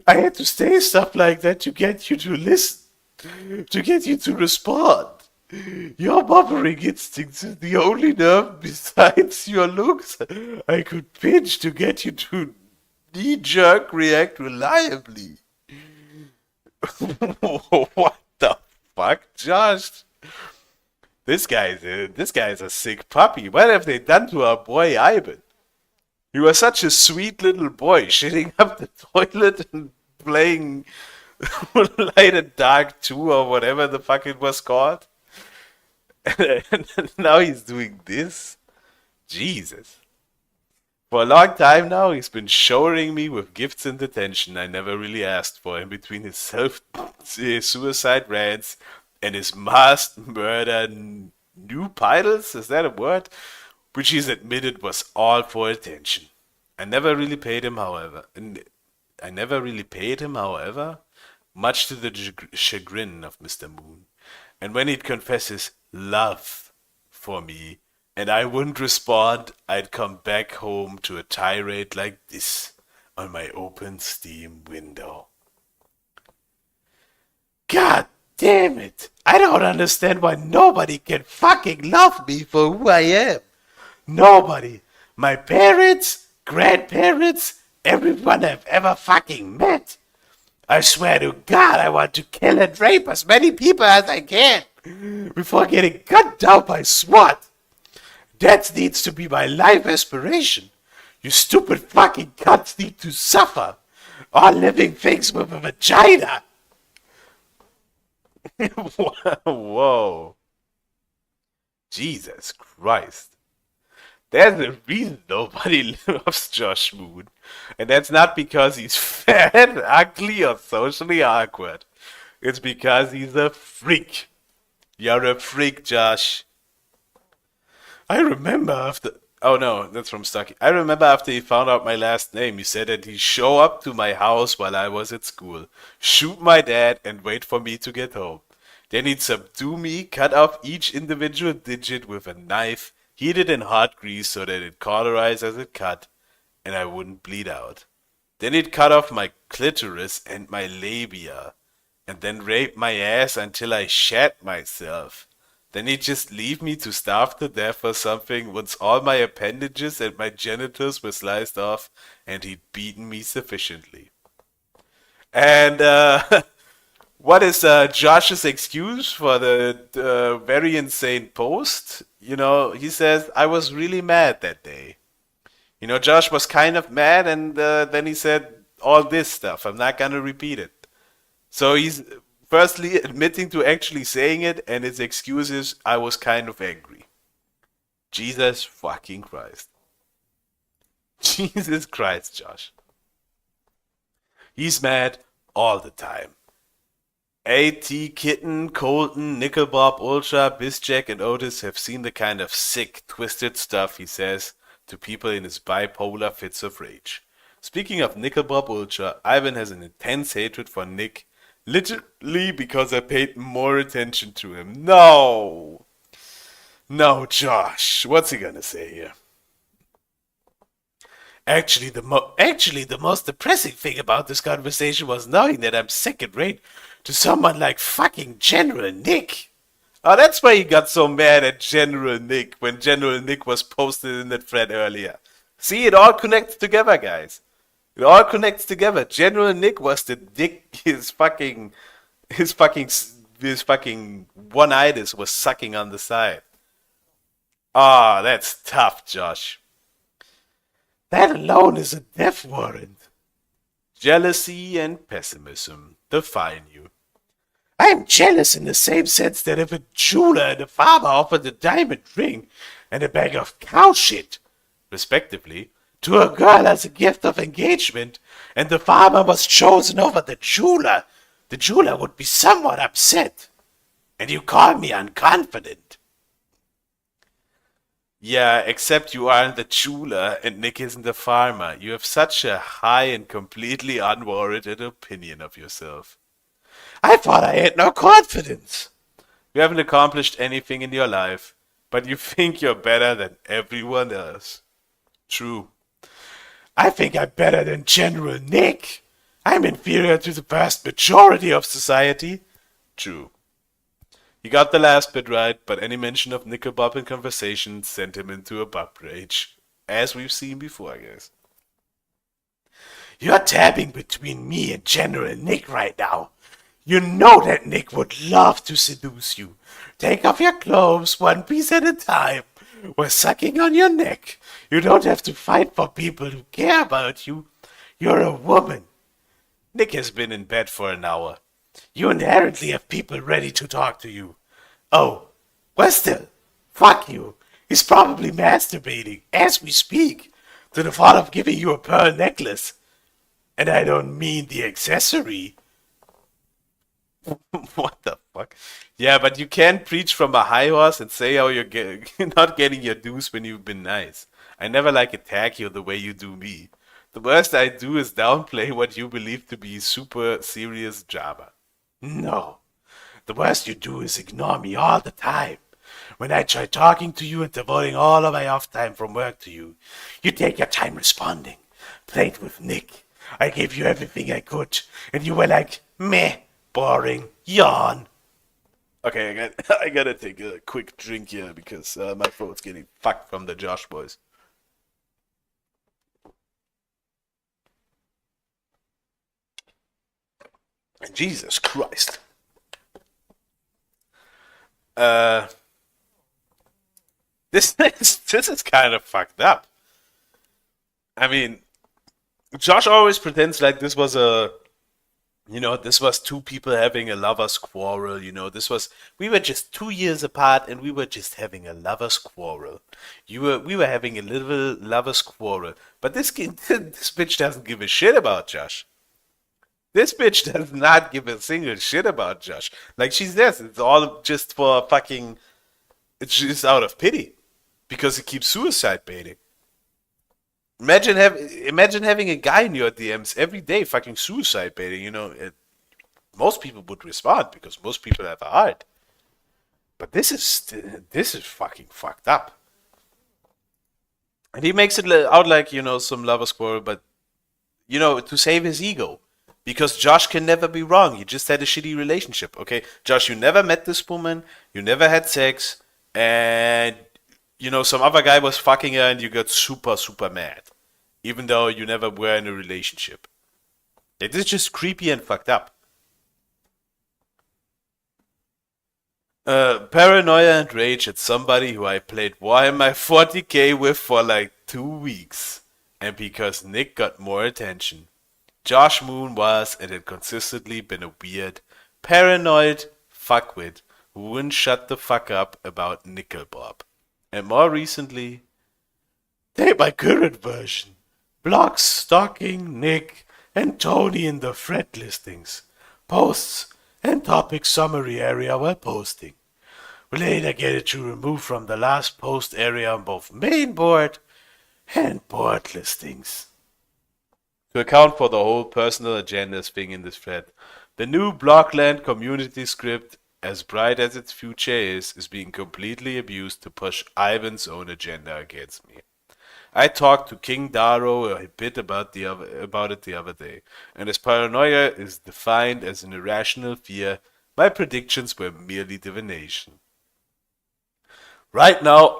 I had to say stuff like that to get you to listen. To get you to respond. Your mothering instincts is the only nerve besides your looks I could pinch to get you to knee-jerk react reliably. What the fuck, Josh? This guy's a sick puppy. What have they done to our boy Ivan? He was such a sweet little boy, shitting up the toilet and playing Light and Dark 2 or whatever the fuck it was called. And now he's doing this? Jesus. For a long time now, he's been showering me with gifts and attention I never really asked for in between his suicide rants and his mass murder new titles, is that a word? Which he's admitted was all for attention. I never really paid him, however, much to the chagrin of Mr. Moon. And when he'd confess his love for me, and I wouldn't respond, I'd come back home to a tirade like this on my open Steam window. God damn it! I don't understand why nobody can fucking love me for who I am. Nobody. My parents, grandparents, everyone I've ever fucking met. I swear to God, I want to kill and rape as many people as I can before getting gunned down by SWAT. That needs to be my life aspiration. You stupid fucking cunts need to suffer. All living things with a vagina. Whoa. Jesus Christ. There's a reason nobody loves Josh Moon. And that's not because he's fat, ugly, or socially awkward. It's because he's a freak. You're a freak, Josh. I remember after... Oh no, that's from Stucky. I remember after he found out my last name, he said that he'd show up to my house while I was at school, shoot my dad, and wait for me to get home. Then he'd subdue me, cut off each individual digit with a knife, heat it in hot grease so that it cauterized as it cut, and I wouldn't bleed out. Then he'd cut off my clitoris and my labia, and then rape my ass until I shat myself. Then he'd just leave me to starve to death or something once all my appendages and my genitals were sliced off and he'd beaten me sufficiently. And what is Josh's excuse for the very insane post? You know, he says, I was really mad that day. You know, Josh was kind of mad and then he said all this stuff. I'm not going to repeat it. So he's... firstly, admitting to actually saying it, and his excuse is, I was kind of angry. Jesus fucking Christ. Jesus Christ, Josh. He's mad all the time. A.T. Kitten, Colton, Nickelbob, Ultra, Bizjack, and Otis have seen the kind of sick, twisted stuff he says to people in his bipolar fits of rage. Speaking of Nickelbob Ultra, Ivan has an intense hatred for Nick, literally because I paid more attention to him. No! No, Josh. What's he gonna say here? Actually, the most depressing thing about this conversation was knowing that I'm second rate to someone like fucking General Nick. Oh, that's why he got so mad at General Nick when General Nick was posted in that thread earlier. See, it all connects together, guys. It all connects together. General Nick was the dick his fucking one-itis was sucking on the side. Ah, that's tough, Josh. That alone is a death warrant. Jealousy and pessimism define you. I am jealous in the same sense that if a jeweler and a farmer offered a diamond ring and a bag of cow shit, respectively, to a girl as a gift of engagement, and the farmer was chosen over the jeweler would be somewhat upset. And you call me unconfident. Yeah, except you aren't the jeweler and Nick isn't the farmer. You have such a high and completely unwarranted opinion of yourself. I thought I had no confidence. You haven't accomplished anything in your life, but you think you're better than everyone else. True. I think I'm better than General Nick. I'm inferior to the vast majority of society. True. He got the last bit right, but any mention of Nickelbob in conversation sent him into a bub rage. As we've seen before, I guess. You're tabbing between me and General Nick right now. You know that Nick would love to seduce you. Take off your clothes one piece at a time. We're sucking on your neck. You don't have to fight for people who care about you. You're a woman. Nick has been in bed for an hour. You inherently have people ready to talk to you. Oh, Westel, fuck you. He's probably masturbating, as we speak, to the thought of giving you a pearl necklace. And I don't mean the accessory. What the fuck? Yeah, but you can't preach from a high horse and say how you're not getting your dues when you've been nice. I never attack you the way you do me. The worst I do is downplay what you believe to be super serious Java. No. The worst you do is ignore me all the time. When I try talking to you and devoting all of my off time from work to you, you take your time responding. Played with Nick. I gave you everything I could, and you were like, meh, boring, yawn. Okay, I gotta take a quick drink here because my throat's getting fucked from the Josh boys. Jesus Christ. This is kind of fucked up. I mean, Josh always pretends like this was this was two people having a lover's quarrel. We were just 2 years apart and we were just having a lover's quarrel. We were having a little lover's quarrel. But this bitch doesn't give a shit about Josh. This bitch does not give a single shit about Josh. Like she says, it's all just for fucking. It's just out of pity because he keeps suicide baiting. Imagine having a guy in your DMs every day fucking suicide baiting. Most people would respond because most people have a heart. But this is fucking fucked up. And he makes it out like some lover's quarrel, but to save his ego. Because Josh can never be wrong. He just had a shitty relationship, okay? Josh, you never met this woman, you never had sex, and some other guy was fucking her and you got super, super mad. Even though you never were in a relationship. It is just creepy and fucked up. Paranoia and rage at somebody who I played Warhammer 40k with for like 2 weeks. And because Nick got more attention. Josh Moon was and had consistently been a weird, paranoid fuckwit who wouldn't shut the fuck up about Nickel Bob. And more recently, take my current version. Blocks stalking Nick and Tony in the thread listings, posts, and topic summary area while posting. We'll later get it to remove from the last post area on both main board and board listings. To account for the whole personal agendas thing in this thread, the new Blockland community script, as bright as its future is being completely abused to push Ivan's own agenda against me. I talked to King Daro a bit about it the other day, and as paranoia is defined as an irrational fear, my predictions were merely divination. Right now,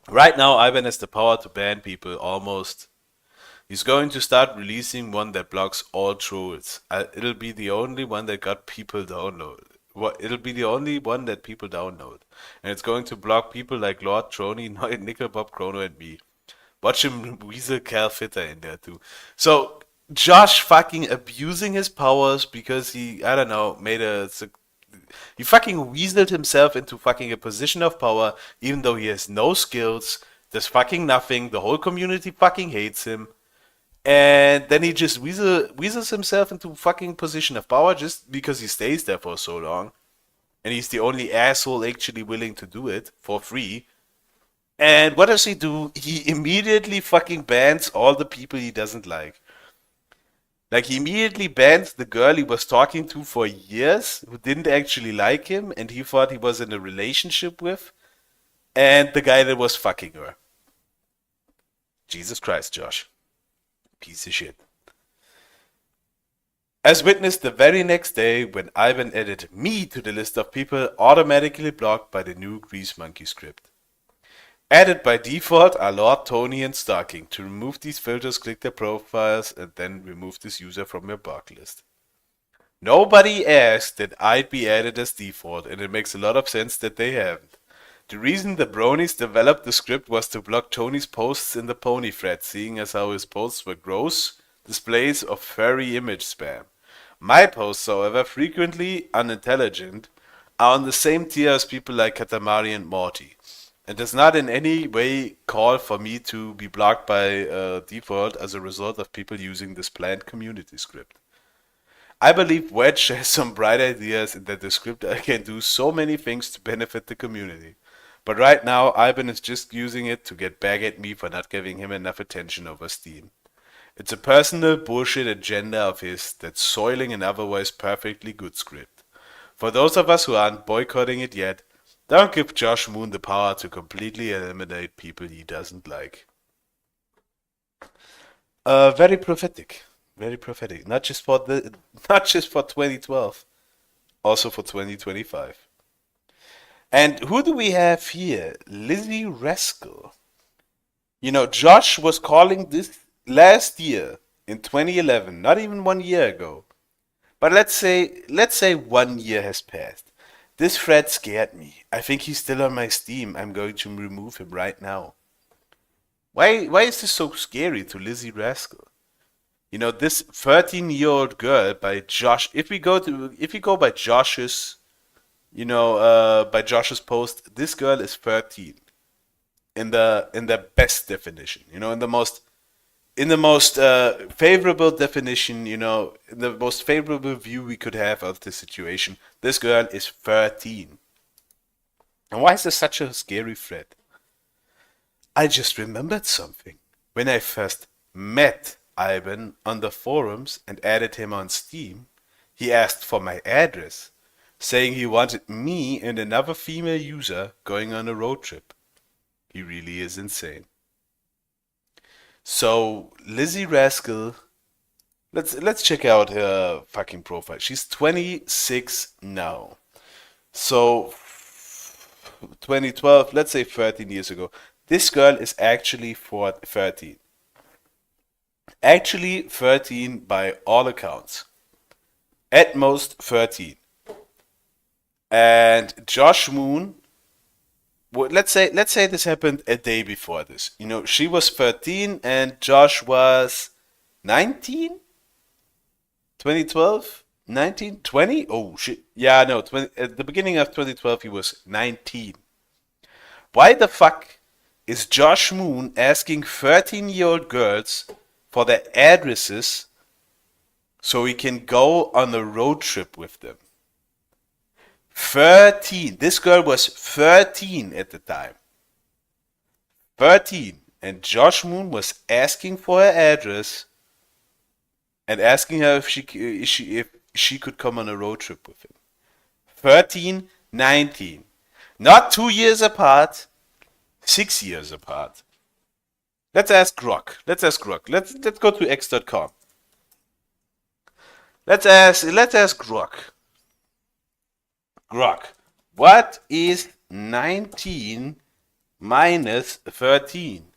Ivan has the power to ban people almost. He's going to start releasing one that blocks all trolls. It'll be the only one that got people download. It'll be the only one that people download. And it's going to block people like Lord Trony, Nickel, Bob, Chrono, and me. Watch him weasel Cal Fitter in there too. So, Josh fucking abusing his powers because he, I don't know, he fucking weaseled himself into fucking a position of power even though he has no skills, does fucking nothing, the whole community fucking hates him. And then he just weasels himself into fucking position of power just because he stays there for so long. And he's the only asshole actually willing to do it for free. And what does he do? He immediately fucking bans all the people he doesn't like. Like, he immediately bans the girl he was talking to for years, who didn't actually like him, and he thought he was in a relationship with, and the guy that was fucking her. Jesus Christ, Josh. Piece of shit. As witnessed the very next day when Ivan added me to the list of people automatically blocked by the new Grease Monkey script. Added by default are Lord Tony and Stalking. To remove these filters, click their profiles and then remove this user from your block list. Nobody asked that I'd be added as default, and it makes a lot of sense that they haven't. The reason the bronies developed the script was to block Tony's posts in the pony thread, seeing as how his posts were gross displays of furry image spam. My posts, however, frequently unintelligent, are on the same tier as people like Katamari and Morty, and does not in any way call for me to be blocked by default as a result of people using this planned community script. I believe Wedge has some bright ideas and that the script can do so many things to benefit the community. But right now, Ivan is just using it to get back at me for not giving him enough attention over Steam. It's a personal bullshit agenda of his that's soiling an otherwise perfectly good script. For those of us who aren't boycotting it yet, don't give Josh Moon the power to completely eliminate people he doesn't like. Very prophetic. Very prophetic. Not just for 2012, also for 2025. And who do we have here? Lizzie Rascal. Josh was calling this last year, in 2011, not even 1 year ago. But let's say 1 year has passed. This thread scared me. I think he's still on my Steam. I'm going to remove him right now. Why is this so scary to Lizzie Rascal? You know, this 13-year-old girl by Josh. If we go by Josh's, by Josh's post, this girl is 13 in the best definition. In the most favorable definition. In the most favorable view we could have of the situation. This girl is 13. And why is this such a scary thread? I just remembered something. When I first met Ivan on the forums and added him on Steam, he asked for my address, saying he wanted me and another female user going on a road trip. He really is insane. So, Lizzie Rascal, let's check out her fucking profile. She's 26 now. So, 2012, let's say 13 years ago. This girl is actually 13. Actually 13 by all accounts. At most 13. And Josh Moon, let's say this happened a day before this. She was 13 and Josh was 19? 2012? 19? 20? Oh shit. Yeah, no, 20, at the beginning of 2012 he was 19. Why the fuck is Josh Moon asking 13-year-old girls for their addresses so he can go on a road trip with them? 13. This girl was 13 at the time. 13. And Josh Moon was asking for her address and asking her if she could come on a road trip with him. 13, 19. Not 2 years apart, 6 years apart. Let's ask Grok. Let's go to x.com. Let's ask Grok. Grok. What is 19 minus 13?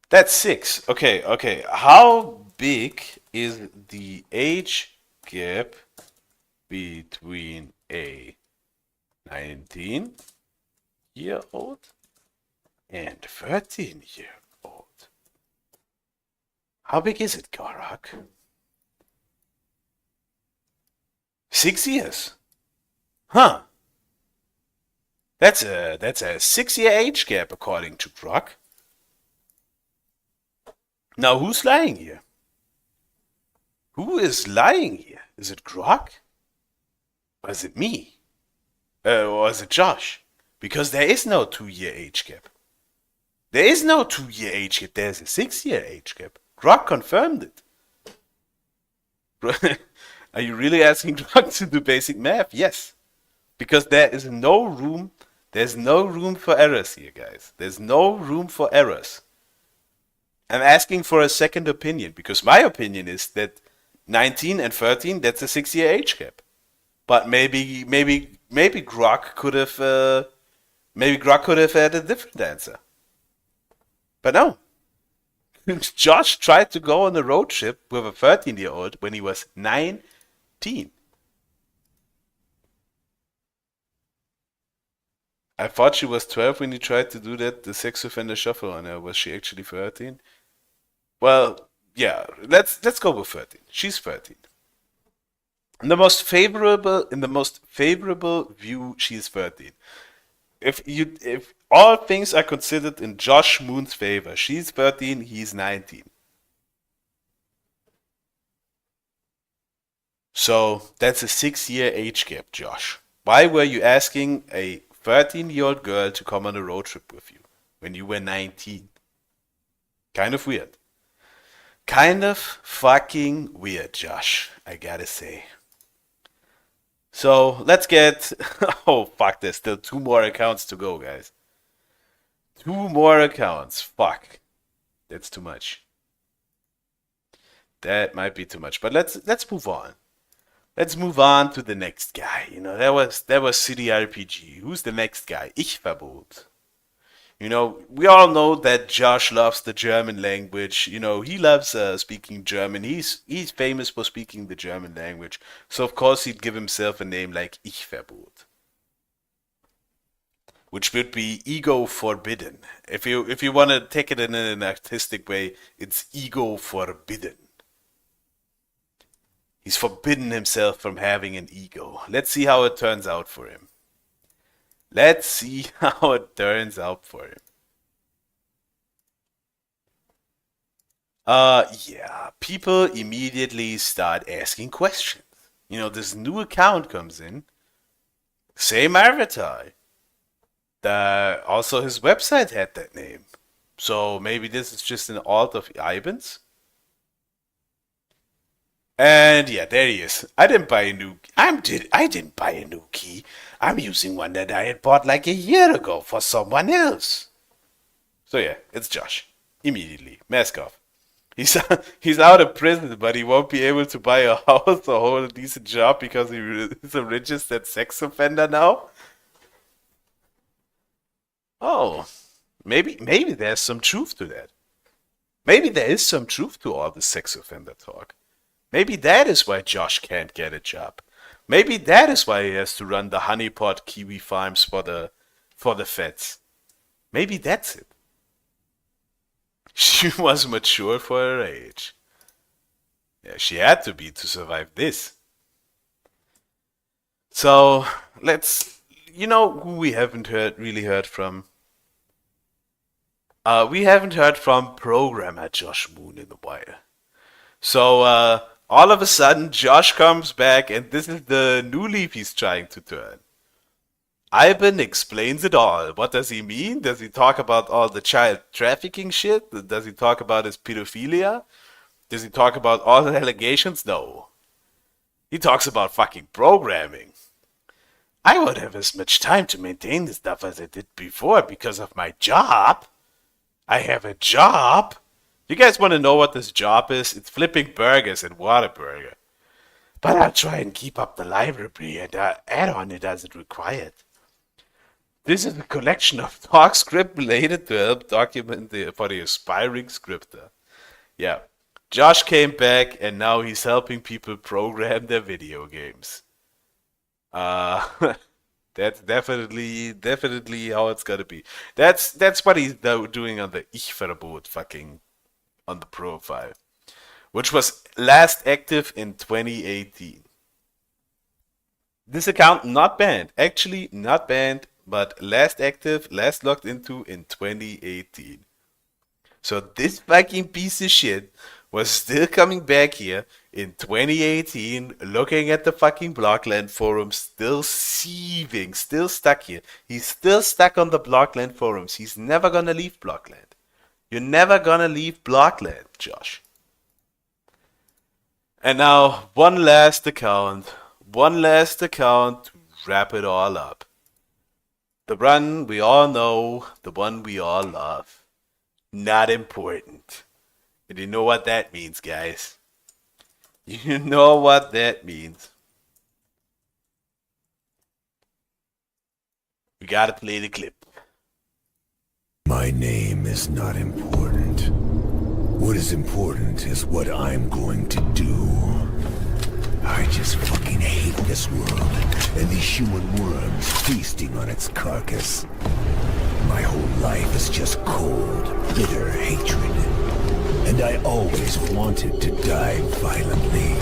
That's 6. Okay. How big is the age gap between a 19-year-old and 13-year-old? How big is it, Gorak? 6 years. Huh. That's a 6-year age gap according to Grok. Now who's lying here? Who is lying here? Is it Grok? Or is it me? Or is it Josh? Because there is no 2-year age gap. There is no 2-year age gap. There's a 6-year age gap. Grok confirmed it. Are you really asking Grok to do basic math? Yes. Because there's no room for errors here, guys. There's no room for errors. I'm asking for a second opinion because my opinion is that 19 and 13, that's a 6-year age gap. But maybe Grok could have had a different answer. But no. Josh tried to go on a road trip with a 13-year-old when he was 19. I thought she was 12 when he tried to do that, the sex offender shuffle on her. Was she actually 13? Well, yeah, let's go with 13. She's 13. In the most favorable view, she's 13. If all things are considered in Josh Moon's favor, she's 13, he's 19. So that's a 6-year age gap, Josh. Why were you asking a 13-year-old girl to come on a road trip with you when you were 19? Kind of weird. Kind of fucking weird, Josh, I gotta say. So let's get... Oh, fuck, there's still 2 more accounts to go, guys. 2 more accounts. Fuck. That's too much. That might be too much. But let's move on. Let's move on to the next guy. That was City RPG. Who's the next guy? Ich Verbot. You know, we all know that Josh loves the German language. You know, he loves speaking German. He's famous for speaking the German language. So of course he'd give himself a name like Ich-Verbot, which would be ego forbidden. If you want to take it in an artistic way, it's ego forbidden. He's forbidden himself from having an ego. Let's see how it turns out for him. Let's see how it turns out for him. Yeah, people immediately start asking questions. You know, this new account comes in, same avatar. Also his website had that name. So maybe this is just an alt of Ivan's. And yeah, there he is. I didn't buy a new key. I'm using one that I had bought like a year ago for someone else. So yeah, it's Josh. Immediately. Mask off. He's out of prison, but he won't be able to buy a house or hold a decent job because he's a registered sex offender now. Oh, maybe there's some truth to that. Maybe there is some truth to all the sex offender talk. Maybe that is why Josh can't get a job. Maybe that is why he has to run the honeypot kiwi farms for the feds. Maybe that's it. She was mature for her age. Yeah, she had to be to survive this. So let's, you know, who we haven't really heard from. We haven't heard from programmer Josh Moon in a while. So all of a sudden, Josh comes back, and this is the new leaf he's trying to turn. Ivan explains it all. What does he mean? Does he talk about all the child trafficking shit? Does he talk about his pedophilia? Does he talk about all the allegations? No. He talks about fucking programming. I won't have as much time to maintain this stuff as I did before because of my job. I have a job. You guys want to know what this job is? It's flipping burgers at Whataburger. But I'll try and keep up the library and add on it as it required. This is a collection of talk script related to help document for the aspiring scripter. Yeah, Josh came back and now he's helping people program their video games. That's definitely how it's gotta be. That's what he's doing on the Ich-Verbot fucking on the profile, which was last active in 2018. This account not banned, actually not banned, but last active, last logged into in 2018. So this fucking piece of shit was still coming back here in 2018, looking at the fucking Blockland forums, still seething, still stuck here. He's still stuck on the Blockland forums. He's never gonna leave Blockland. You're never gonna leave Blockland, Josh. And now, one last account to wrap it all up. The one we all know, the one we all love. Not important. And you know what that means, guys. You know what that means. We gotta play the clip. My name is not important. What is important is what I'm going to do. I just fucking hate this world and these human worms feasting on its carcass. My whole life is just cold, bitter hatred. And I always wanted to die violently.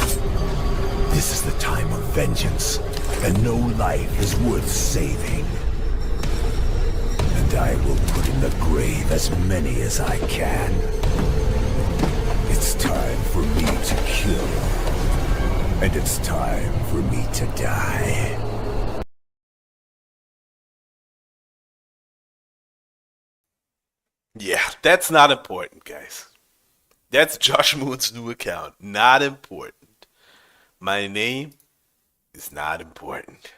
This is the time of vengeance, and no life is worth saving. And I will put in the grave as many as I can. It's time for me to kill. And it's time for me to die. Yeah, that's not important, guys. That's Josh Moon's new account. Not important. My name is not important.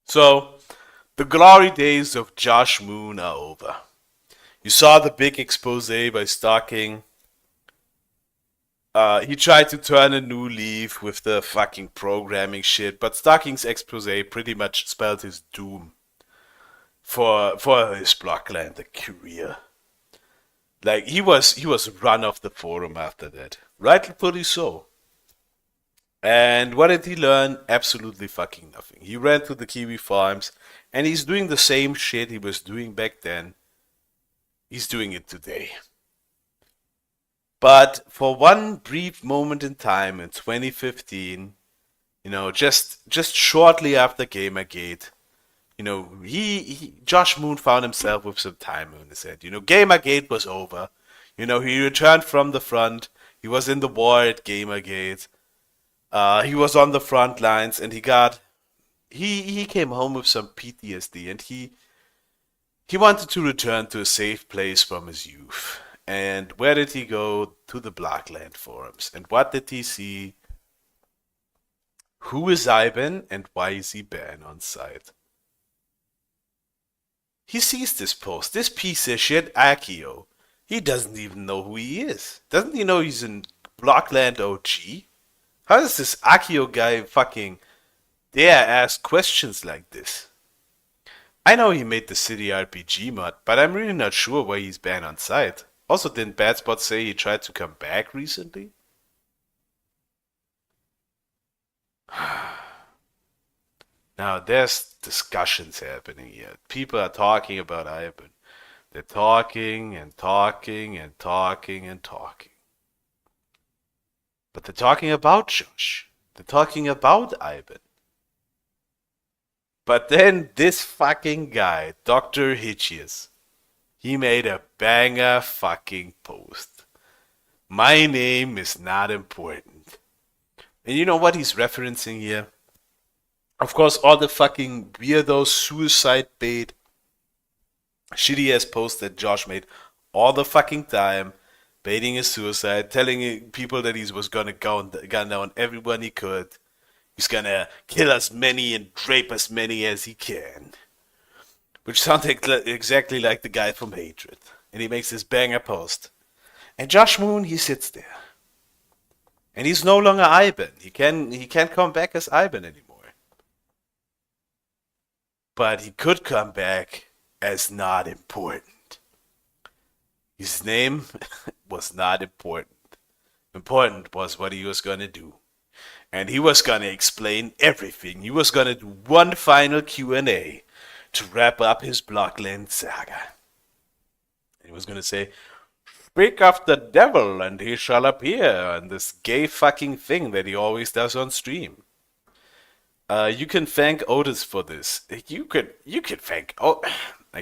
So, the glory days of Josh Moon are over. You saw the big expose by Stalking. He tried to turn a new leaf with the fucking programming shit, but Stalking's expose pretty much spelled his doom. for his Blockland career. Like he was run off the forum after that, rightfully so. And what did he learn? Absolutely fucking nothing. He ran to the Kiwi farms, and he's doing the same shit he was doing back then. He's doing it today. But for one brief moment in time in 2015, just shortly after Gamergate, Josh Moon found himself with some time on his head. Gamergate was over. He returned from the front. He was in the war at Gamergate. He was on the front lines, and he came home with some PTSD, and he wanted to return to a safe place from his youth. And where did he go? To the Blockland forums. And what did he see? Who is Ivan, and why is he banned on site? He sees this post. This piece of shit, Akio. He doesn't even know who he is. Doesn't he know he's in Blockland OG? How does this Akio guy fucking dare ask questions like this? I know he made the City RPG mod, but I'm really not sure why he's banned on site. Also, didn't Badspot say he tried to come back recently? Now, there's discussions happening here. People are talking about Ivan. They're talking and talking and talking and talking. But they're talking about Josh. They're talking about Ivan. But then this fucking guy, Dr. Hitchius, he made a banger fucking post. My name is not important. And you know what he's referencing here? Of course, all the fucking weirdo suicide bait shitty ass posts that Josh made all the fucking time, baiting his suicide, telling people that he was gonna gun down everyone he could. He's gonna kill as many and drape as many as he can. Which sounds exactly like the guy from Hatred. And he makes this banger post. And Josh Moon, he sits there. And he's no longer Ivan. He can't come back as Ivan anymore. But he could come back as not important. His name was not important. Important was what he was gonna do. And he was gonna explain everything. He was gonna do one final Q&A to wrap up his Blockland saga. And he was gonna say, "Speak of the devil and he shall appear," and this gay fucking thing that he always does on stream. You can thank Otis for this. You could thank I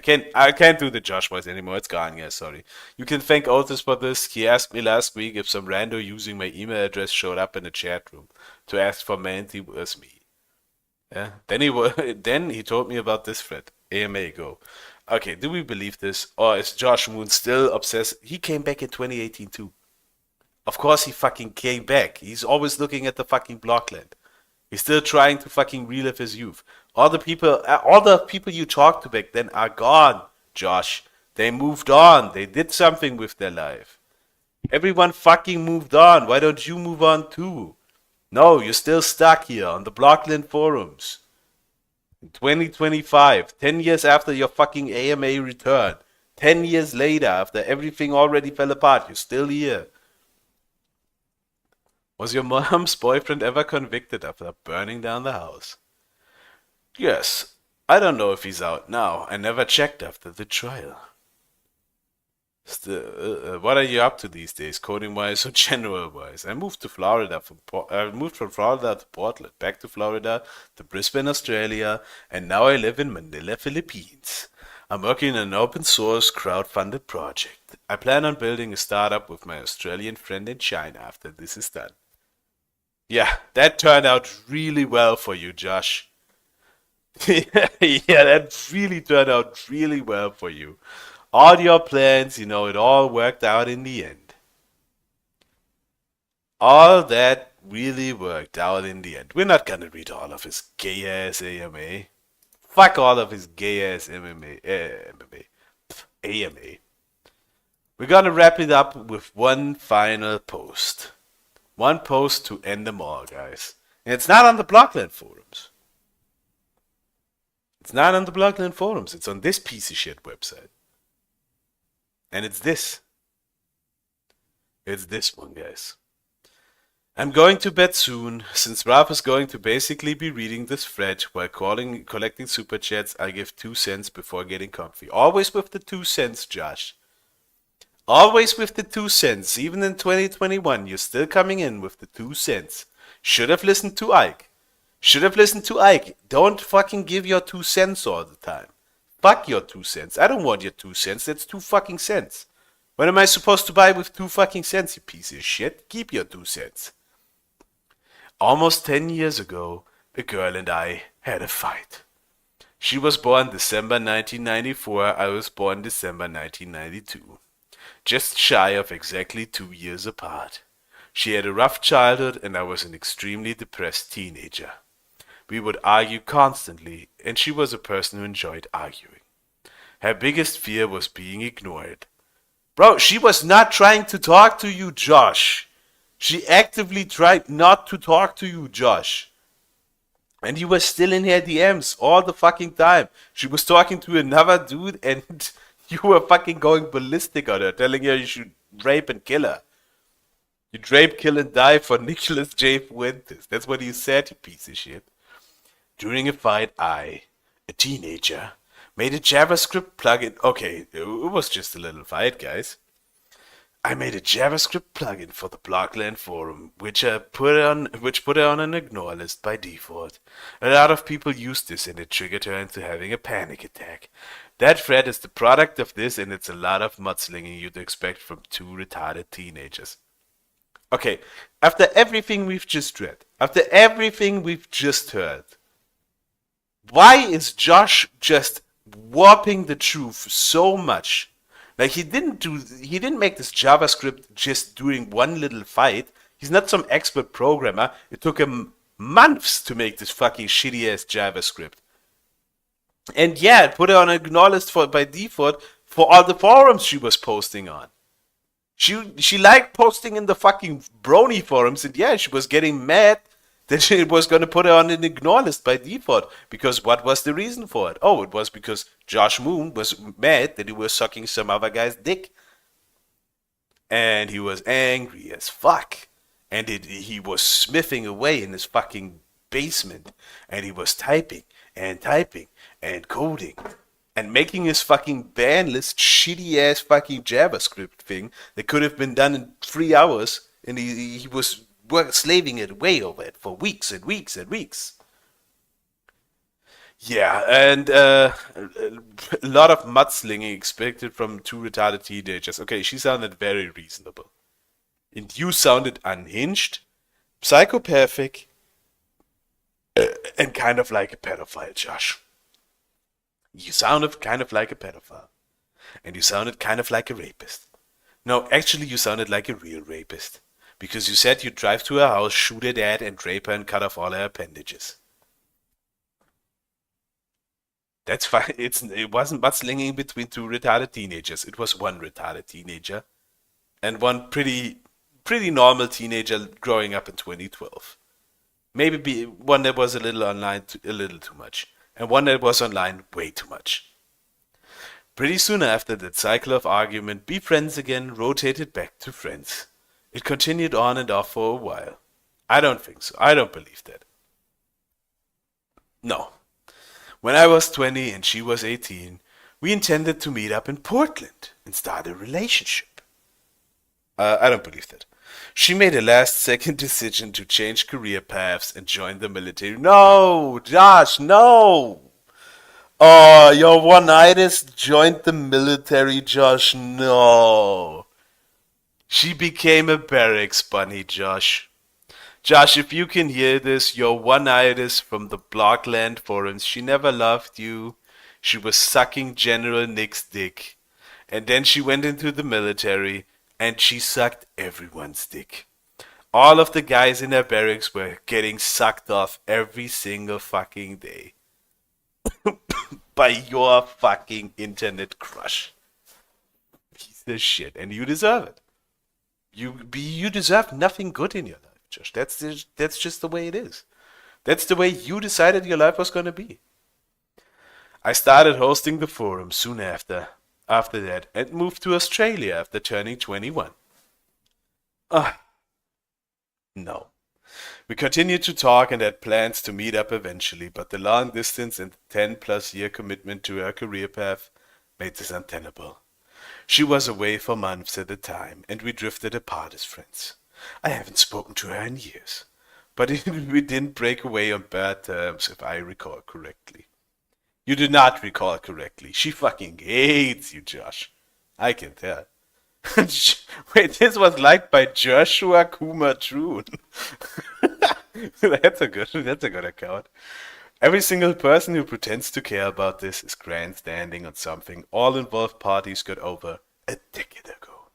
can't do the Josh voice anymore. It's gone. Yeah, sorry. You can thank Otis for this. He asked me last week if some rando using my email address showed up in the chat room to ask for Manti was me. Yeah. Then he told me about this thread. AMA go. Okay, do we believe this? Or is Josh Moon still obsessed? He came back in 2018 too. Of course he fucking came back. He's always looking at the fucking Blockland. He's still trying to fucking relive his youth. All the people you talked to back then are gone, Josh. They moved on. They did something with their life. Everyone fucking moved on. Why don't you move on too? No, you're still stuck here on the Blockland forums. In 2025, 10 years after your fucking AMA return, 10 years later, after everything already fell apart, you're still here. Was your mom's boyfriend ever convicted after burning down the house? Yes. I don't know if he's out now. I never checked after the trial. What are you up to these days, coding-wise or general-wise? I moved from Florida to Portland, back to Florida, to Brisbane, Australia, and now I live in Manila, Philippines. I'm working on an open-source, crowd-funded project. I plan on building a startup with my Australian friend in China after this is done. Yeah, that turned out really well for you, Josh. Yeah, that really turned out really well for you. All your plans, it all worked out in the end. All that really worked out in the end. We're not gonna read all of his gay-ass AMA. Fuck all of his gay-ass AMA. We're gonna wrap it up with one final post. One post to end them all, guys. And it's not on the Blockland forums. It's not on the Blockland forums. It's on this piece of shit website. And it's this. It's this one, guys. I'm going to bed soon. Since Ralph is going to basically be reading this thread while collecting super chats, I give 2 cents before getting comfy. Always with the 2 cents, Josh. Always with the 2 cents. Even in 2021, you're still coming in with the 2 cents. Should have listened to Ike. Should have listened to Ike. Don't fucking give your 2 cents all the time. Fuck your 2 cents. I don't want your 2 cents. That's 2 fucking cents. What am I supposed to buy with 2 fucking cents, you piece of shit? Keep your 2 cents. Almost 10 years ago, a girl and I had a fight. She was born December 1994, I was born December 1992. Just shy of exactly 2 years apart. She had a rough childhood and I was an extremely depressed teenager. We would argue constantly, and she was a person who enjoyed arguing. Her biggest fear was being ignored. Bro, she was not trying to talk to you, Josh. She actively tried not to talk to you, Josh. And you were still in her DMs all the fucking time. She was talking to another dude and you were fucking going ballistic on her, telling her you should rape and kill her. You'd rape, kill, and die for Nicholas J. Fuentes. That's what you said, you piece of shit. During a fight, I, a teenager, made a JavaScript plugin. Okay, it was just a little fight, guys. I made a JavaScript plugin for the Blockland forum, which put her on an ignore list by default. A lot of people used this and it triggered her into having a panic attack. That thread is the product of this and it's a lot of mudslinging you'd expect from 2 retarded teenagers. Okay, after everything we've just read, after everything we've just heard, why is Josh just warping the truth so much? Like he didn't make this JavaScript just during one little fight. He's not some expert programmer. It took him months to make this fucking shitty ass JavaScript. And yeah, it put her on a ignore list by default for all the forums she was posting on. She liked posting in the fucking brony forums, and yeah, she was getting mad that it was going to put her on an ignore list by default. Because what was the reason for it? Oh, it was because Josh Moon was mad that he was sucking some other guy's dick. And he was angry as fuck. And he was smithing away in his fucking basement. And he was typing and coding. And making his fucking ban list shitty ass fucking JavaScript thing that could have been done in 3 hours. And he was slaving it away over it for weeks and weeks and weeks. Yeah, and a lot of mudslinging expected from 2 retarded teenagers. Okay, she sounded very reasonable. And you sounded unhinged, psychopathic, and kind of like a pedophile, Josh. You sounded kind of like a pedophile. And you sounded kind of like a rapist. No, actually you sounded like a real rapist. Because you said you'd drive to her house, shoot her dad, and rape her and cut off all her appendages. That's fine. It wasn't mudslinging between 2 retarded teenagers. It was 1 retarded teenager. And 1 pretty normal teenager growing up in 2012. Maybe one that was a little online, a little too much. And 1 that was online way too much. Pretty soon after that cycle of argument, be friends again rotated back to friends. It continued on and off for a while. I don't think so. I don't believe that. No. When I was 20 and she was 18, we intended to meet up in Portland and start a relationship. I don't believe that. She made a last-second decision to change career paths and join the military. No, Josh, no! Oh, your one-itis joined the military, Josh. No. She became a barracks bunny, Josh. Josh, if you can hear this, your one-itis from the Blockland forums, she never loved you. She was sucking General Nick's dick. And then she went into the military, and she sucked everyone's dick. All of the guys in her barracks were getting sucked off every single fucking day. By your fucking internet crush. Piece of shit. And you deserve it. You deserve nothing good in your life, Josh. That's just the way it is. That's the way you decided your life was going to be. I started hosting the forum soon after that and moved to Australia after turning 21. No. We continued to talk and had plans to meet up eventually, but the long distance and 10+ year commitment to her career path made this untenable. She was away for months at a time, and we drifted apart as friends. I haven't spoken to her in years, but we didn't break away on bad terms, if I recall correctly. You do not recall correctly. She fucking hates you, Josh. I can tell. Wait, this was liked by Joshua Kuma Troon. That's a good account. Every single person who pretends to care about this is grandstanding on something all involved parties got over a decade ago.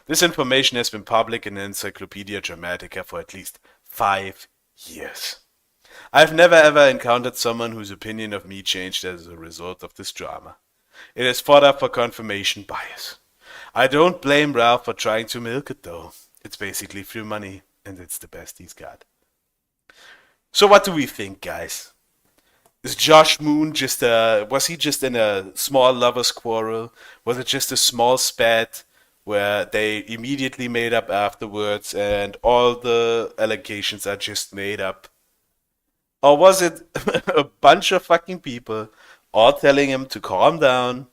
This information has been public in Encyclopedia Dramatica for at least 5 years. I've never ever encountered someone whose opinion of me changed as a result of this drama. It is fodder for confirmation bias. I don't blame Ralph for trying to milk it though. It's basically free money, and it's the best he's got. So what do we think, guys? Is Josh Moon was he just in a small lover's quarrel? Was it just a small spat where they immediately made up afterwards and all the allegations are just made up? Or was it a bunch of fucking people all telling him to calm down,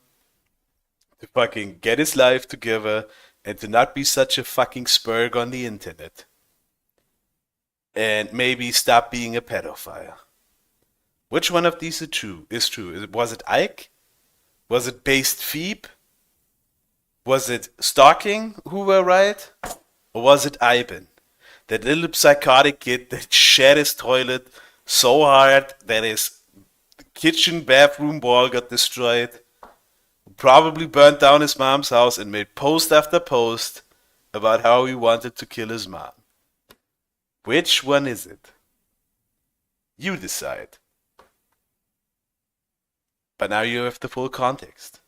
to fucking get his life together, and to not be such a fucking spurg on the internet? And maybe stop being a pedophile. Which one of these is true? Was it Ike? Was it based Phoebe? Was it stalking who were right? Or was it Ivan? That little psychotic kid that shat his toilet so hard that his kitchen bathroom wall got destroyed. Probably burnt down his mom's house and made post after post about how he wanted to kill his mom. Which one is it? You decide. But now you have the full context.